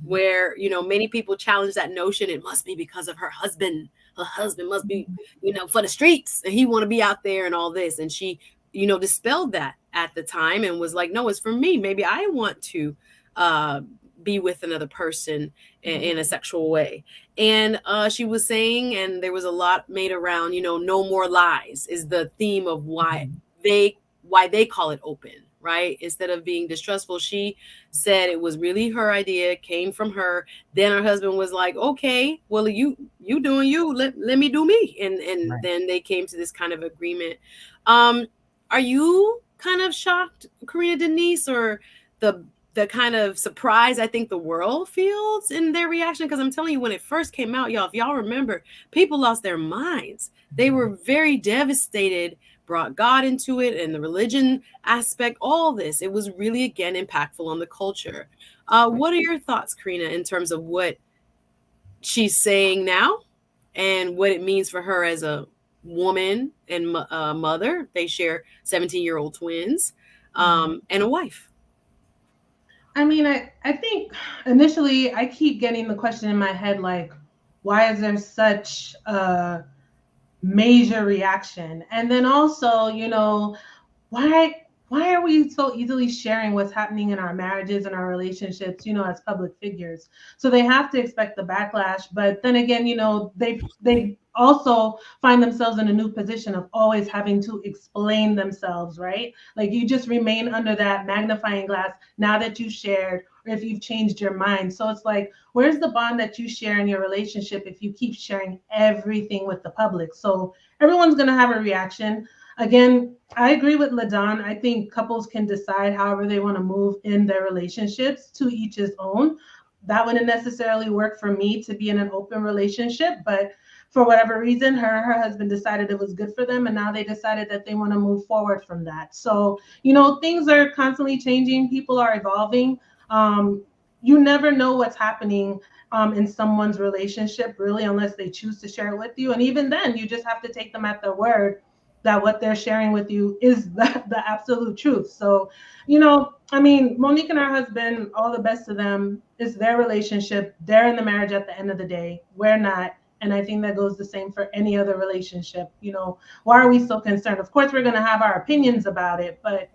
where, you know, many people challenge that notion. It must be because of her husband. Her husband must be, you know, for the streets, and he want to be out there and all this. And she, you know, dispelled that at the time and was like, no, it's for me. Maybe I want to be with another person in a sexual way. And she was saying, and there was a lot made around, you know, no more lies is the theme of why they call it open, right? Instead of being distrustful. She said it was really her idea, came from her. Then her husband was like, okay, well, you doing you, let me do me. And right. Then they came to this kind of agreement. Are you kind of shocked, Karina Denise, or the kind of surprise I think the world feels in their reaction? Because I'm telling you, when it first came out, y'all, if y'all remember, people lost their minds. They were very devastated, brought God into it and the religion aspect, all this. It was really, again, impactful on the culture. What are your thoughts, Karina, in terms of what she's saying now and what it means for her as a woman and mother? They share 17-year-old twins and a wife. I mean, I think initially I keep getting the question in my head, like, why is there such a major reaction? And then also, you know, why are we so easily sharing what's happening in our marriages and our relationships, you know, as public figures? So they have to expect the backlash. But then again, you know, they also find themselves in a new position of always having to explain themselves, right? Like you just remain under that magnifying glass now that you shared, or if you've changed your mind. So it's like, where's the bond that you share in your relationship if you keep sharing everything with the public? So everyone's going to have a reaction. Again, I agree with LaDon. I think couples can decide however they want to move in their relationships, to each his own. That wouldn't necessarily work for me to be in an open relationship, but for whatever reason, her and her husband decided it was good for them, and now they decided that they want to move forward from that. So, you know, things are constantly changing. People are evolving. You never know what's happening in someone's relationship, really, unless they choose to share it with you. And even then, you just have to take them at their word that what they're sharing with you is the absolute truth. So, I mean, Monique and her husband, all the best to them. It's their relationship. They're in the marriage at the end of the day. We're not. And I think that goes the same for any other relationship. Why are we so concerned? Of course, we're going to have our opinions about it, but,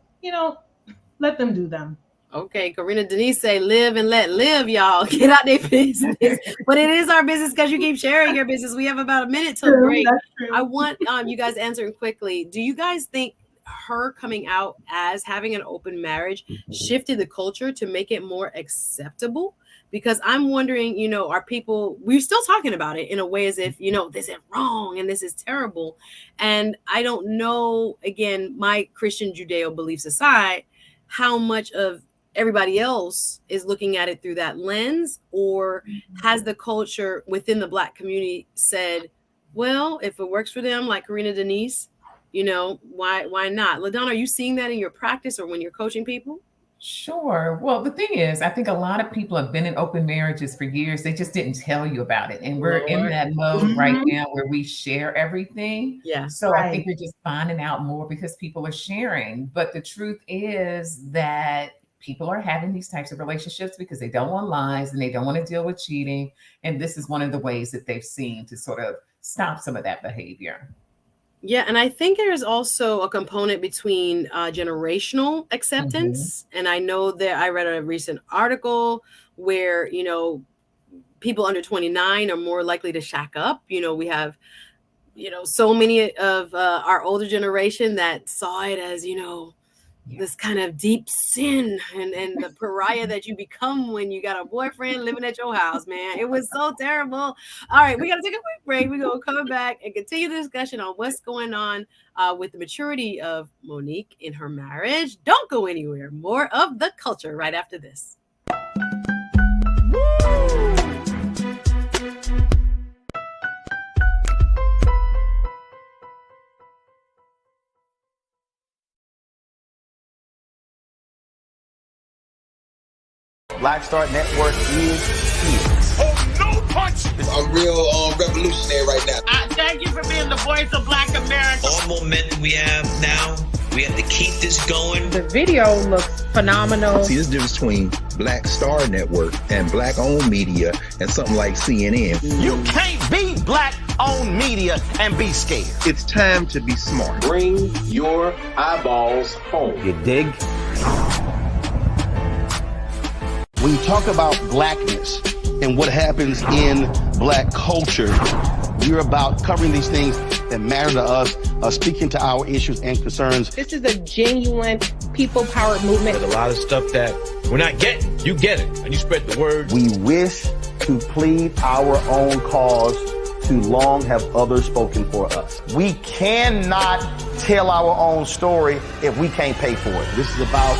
let them do them. Okay, Karina Denise say, live and let live, y'all. Get out their business. But it is our business because you keep sharing your business. We have about a minute till break. I want you guys answering quickly. Do you guys think her coming out as having an open marriage shifted the culture to make it more acceptable? Because I'm wondering, are people, we're still talking about it in a way as if, this is wrong and this is terrible. And I don't know, again, my Christian Judeo beliefs aside, how much of everybody else is looking at it through that lens, or has the culture within the Black community said, well, if it works for them, like Karina Denise, why not? LaDonna, are you seeing that in your practice or when you're coaching people? Sure. Well, the thing is, I think a lot of people have been in open marriages for years. They just didn't tell you about it. And we're in that mode right now where we share everything. Yeah. So I think we're just finding out more because people are sharing. But the truth is that people are having these types of relationships because they don't want lies and they don't want to deal with cheating. And this is one of the ways that they've seen to sort of stop some of that behavior. Yeah, and I think there's also a component between generational acceptance. And I know that I read a recent article where, people under 29 are more likely to shack up. We have, so many of our older generation that saw it as, this kind of deep sin and the pariah that you become when you got a boyfriend living at your house, man. It was so terrible. All right, we got to take a quick break. We're going to come back and continue the discussion on what's going on with the maturity of Monique in her marriage. Don't go anywhere. More of the culture right after this. Black Star Network is here. Oh, no punch! I'm real revolutionary right now. Thank you for being the voice of Black America. All momentum we have now, we have to keep this going. The video looks phenomenal. See, there's a difference between Black Star Network and Black-owned media and something like CNN. You can't be Black-owned media and be scared. It's time to be smart. Bring your eyeballs home. You dig? When you talk about blackness and what happens in Black culture, we're about covering these things that matter to us, speaking to our issues and concerns. This is a genuine people-powered movement. There's a lot of stuff that we're not getting. You get it, and you spread the word. We wish to plead our own cause. Too long have others spoken for us. We cannot tell our own story if we can't pay for it. This is about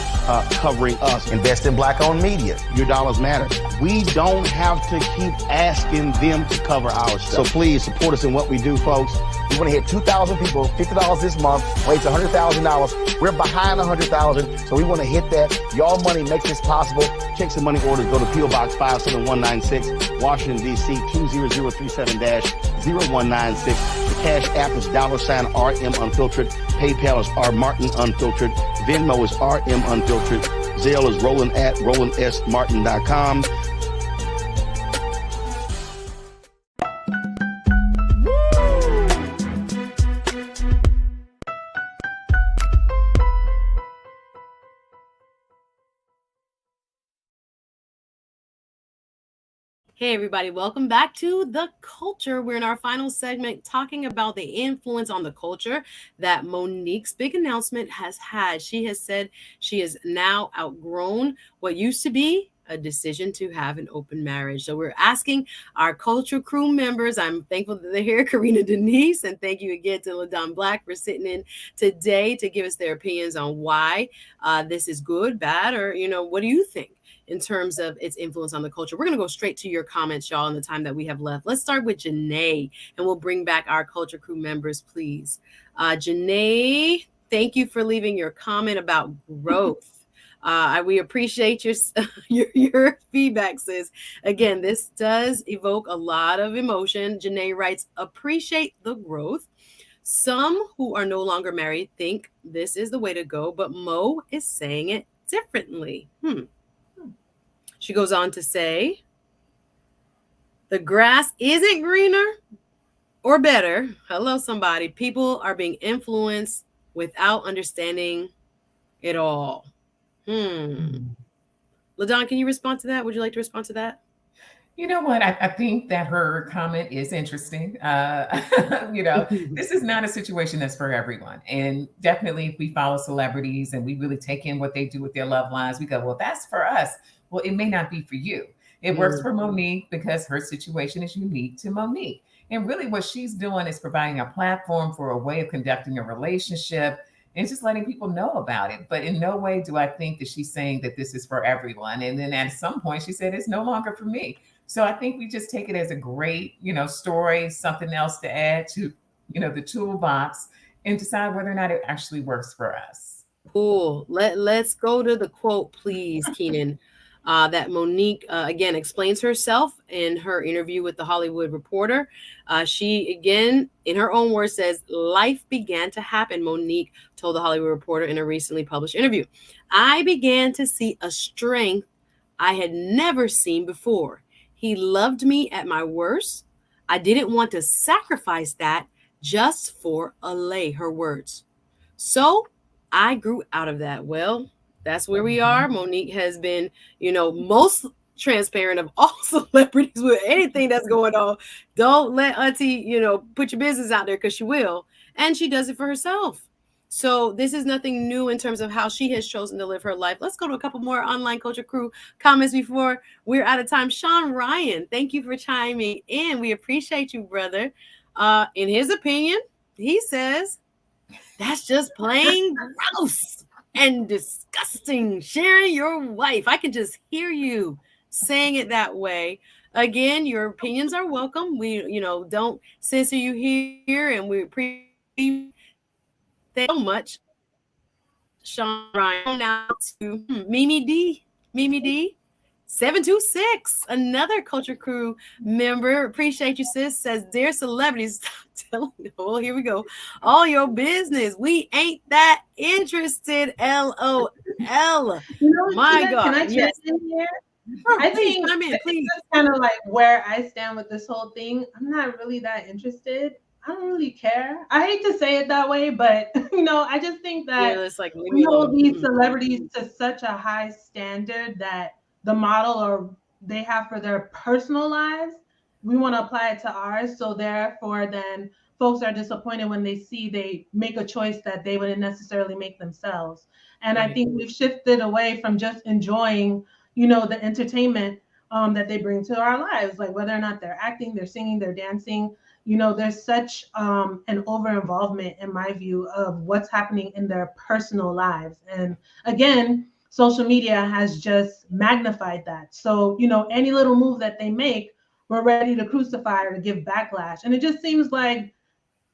covering us. Invest in Black-owned media. Your dollars matter. We don't have to keep asking them to cover our stuff. So please support us in what we do, folks. We want to hit 2,000 people, $50 this month, raise $100,000. We're behind 100,000, so we want to hit that. Y'all money makes this possible. Check some money orders. Go to P.O. Box 57196, Washington, D.C. 20037-0196. The Cash App is $RM Unfiltered. PayPal is R Martin Unfiltered. Venmo is RM Unfiltered. Zelle is Roland at RolandSMartin.com. Hey, everybody. Welcome back to The Culture. We're in our final segment talking about the influence on the culture that Monique's big announcement has had. She has said she has now outgrown what used to be a decision to have an open marriage. So we're asking our culture crew members, I'm thankful that they're here, Karina Denise, and thank you again to LaDon Black for sitting in today to give us their opinions on why this is good, bad, or, what do you think in terms of its influence on the culture? We're going to go straight to your comments, y'all, in the time that we have left. Let's start with Janae, and we'll bring back our culture crew members, please. Janae, thank you for leaving your comment about growth. We appreciate your feedback, sis. Again, this does evoke a lot of emotion. Janae writes, appreciate the growth. Some who are no longer married think this is the way to go, but Mo is saying it differently. She goes on to say, the grass isn't greener or better. Hello, somebody. People are being influenced without understanding it all. LaDon, can you respond to that? Would you like to respond to that? You know what? I think that her comment is interesting. This is not a situation that's for everyone. And definitely, if we follow celebrities and we really take in what they do with their love lives, we go, well, that's for us. Well, it may not be for you. It works for Monique because her situation is unique to Monique. And really, what she's doing is providing a platform for a way of conducting a relationship and just letting people know about it. But in no way do I think that she's saying that this is for everyone. And then at some point, she said, it's no longer for me. So I think we just take it as a great, story, something else to add to, the toolbox and decide whether or not it actually works for us. Cool. Let's go to the quote, please, Keenan, that Monique, again, explains herself in her interview with The Hollywood Reporter. She, again, in her own words, says, life began to happen, Monique told The Hollywood Reporter in a recently published interview. I began to see a strength I had never seen before. He loved me at my worst. I didn't want to sacrifice that just for a lay, her words. So I grew out of that. Well, that's where we are. Monique has been, most transparent of all celebrities with anything that's going on. Don't let Auntie, put your business out there because she will. And she does it for herself. So this is nothing new in terms of how she has chosen to live her life. Let's go to a couple more Online Culture Crew comments before we're out of time. Sean Ryan, thank you for chiming in. We appreciate you, brother. In his opinion, he says, that's just plain gross and disgusting. Sharing your wife. I can just hear you saying it that way. Again, your opinions are welcome. We, don't censor you here, and we appreciate so much. Sean Ryan. Now to Mimi D. 726, another Culture Crew member. Appreciate you, sis. Says, dear celebrities, stop telling me. Oh, here we go. All your business. We ain't that interested. LOL. My God. Can I chime in here? I think that's kind of like where I stand with this whole thing. I'm not really that interested. I don't really care. I hate to say it that way, but I just think that we hold these celebrities to such a high standard that the model or they have for their personal lives, we want to apply it to ours. So therefore, then folks are disappointed when they make a choice that they wouldn't necessarily make themselves. And I think we've shifted away from just enjoying, the entertainment that they bring to our lives, like whether or not they're acting, they're singing, they're dancing. There's such an over-involvement, in my view, of what's happening in their personal lives. And again, social media has just magnified that. So, any little move that they make, we're ready to crucify or to give backlash. And it just seems like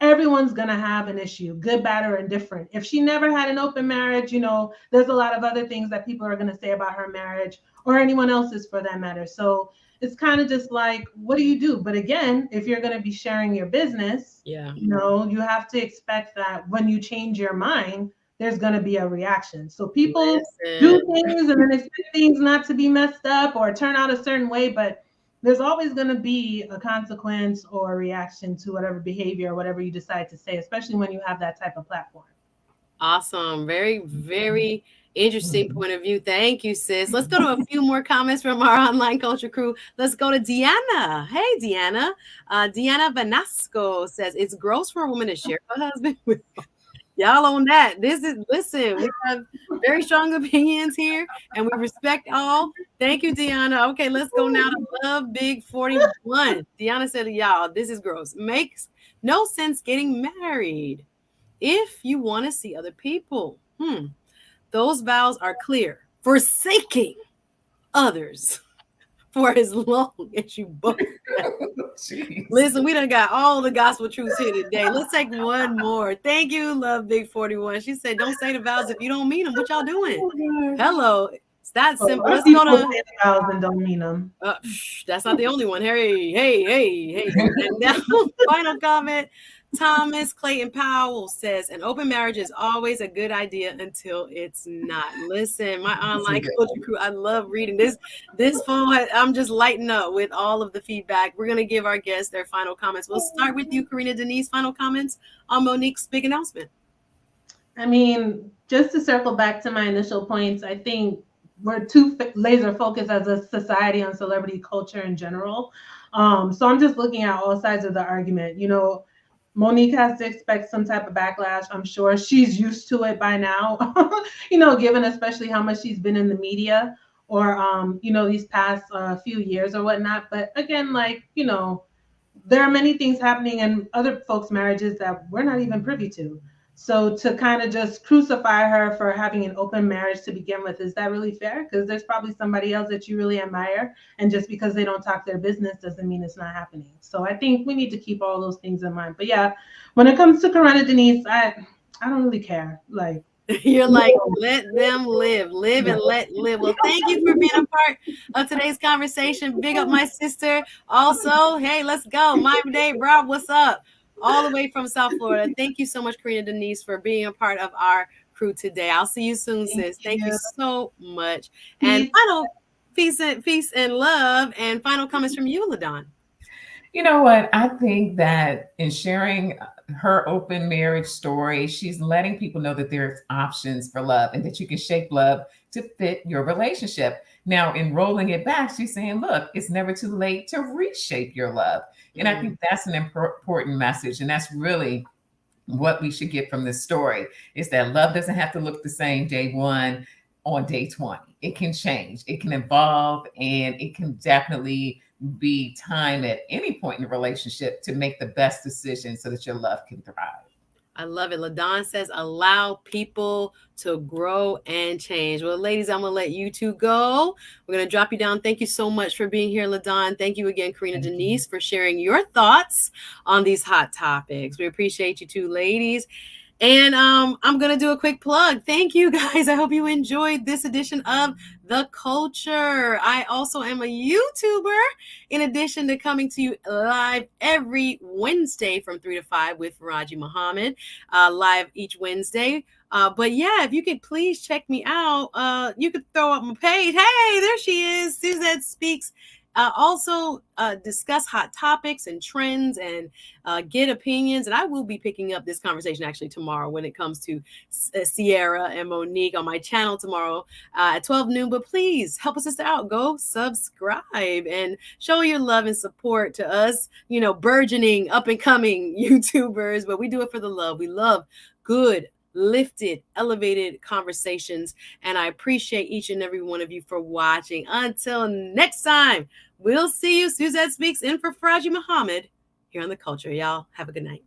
everyone's going to have an issue, good, bad, or indifferent. If she never had an open marriage, there's a lot of other things that people are going to say about her marriage or anyone else's for that matter. So it's kind of just like, what do you do? But again, if you're going to be sharing your business, you have to expect that when you change your mind, there's going to be a reaction. So people do things and then expect things not to be messed up or turn out a certain way, but there's always going to be a consequence or a reaction to whatever behavior or whatever you decide to say, especially when you have that type of platform. Awesome. Very, very interesting point of view. Thank you, sis. Let's go to a few more comments from our Online Culture Crew. Let's go to Deanna. Hey, Deanna. Deanna Vanasco says, it's gross for a woman to share her husband with y'all on that. Listen, we have very strong opinions here and we respect all. Thank you, Deanna. Okay, let's go now to Love Big 41. Deanna said, y'all, this is gross. Makes no sense getting married if you want to see other people. Those vows are clear. Forsaking others for as long as you both. Listen, we done got all the gospel truths here today. Let's take one more. Thank you, Love Big 41. She said, don't say the vows if you don't mean them. What y'all doing? Hello. It's that simple. Let's go to say the vows and don't mean them. That's not the only one. Hey. And now, final comment. Thomas Clayton Powell says, an open marriage is always a good idea until it's not. Listen, my online culture crew, I love reading this phone. I'm just lighting up with all of the feedback. We're going to give our guests their final comments. We'll start with you, Karina Denise, final comments on Monique's big announcement. I mean, just to circle back to my initial points, I think we're too laser focused as a society on celebrity culture in general. So I'm just looking at all sides of the argument. You know, Monique has to expect some type of backlash. I'm sure she's used to it by now, you know, given especially how much she's been in the media or, you know, these past few years or whatnot. But again, like, you know, there are many things happening in other folks' marriages that we're not even privy to. So to kind of just crucify her for having an open marriage to begin with, is that really fair? Because there's probably somebody else that you really admire. And just because they don't talk their business doesn't mean it's not happening. So I think we need to keep all those things in mind. But yeah, when it comes to Karina Denise, I don't really care. Like, you're like, let them live and let live. Well, thank you for being a part of today's conversation. Big up my sister. Also, hey, let's go. Miami Dade, Rob, what's up? All the way from South Florida. Thank you so much, Karina Denise, for being a part of our crew today. I'll see you soon, sis. Thank you so much. And final peace and love, and final comments from you, LaDon. You know what? I think that in sharing her open marriage story, she's letting people know that there's options for love and that you can shape love to fit your relationship. Now, in rolling it back, she's saying, look, it's never too late to reshape your love. And I think that's an important message. And that's really what we should get from this story, is that love doesn't have to look the same day one on day 20. It can change, it can evolve, and it can definitely be time at any point in the relationship to make the best decision so that your love can thrive. I love it. LaDon says, allow people to grow and change. Well, ladies, I'm going to let you two go. We're going to drop you down. Thank you so much for being here, LaDon. Thank you again, Karina Denise, for sharing your thoughts on these hot topics. We appreciate you two, ladies. And I'm going to do a quick plug. Thank you, guys. I hope you enjoyed this edition of The Culture. I also am a YouTuber, in addition to coming to you live every Wednesday from 3 to 5 with Farajii Muhammad, live each Wednesday. But yeah, if you could please check me out, you could throw up my page. Hey, there she is. Suzette Speaks. Also discuss hot topics and trends and get opinions. And I will be picking up this conversation actually tomorrow when it comes to Ciara and Monique on my channel tomorrow at 12 noon. But please help a sister out. Go subscribe and show your love and support to us, you know, burgeoning, up and coming YouTubers. But we do it for the love. We love good, lifted, elevated conversations. And I appreciate each and every one of you for watching. Until next time, we'll see you. Suzette Speaks in for Farajii Muhammad here on The Culture. Y'all have a good night.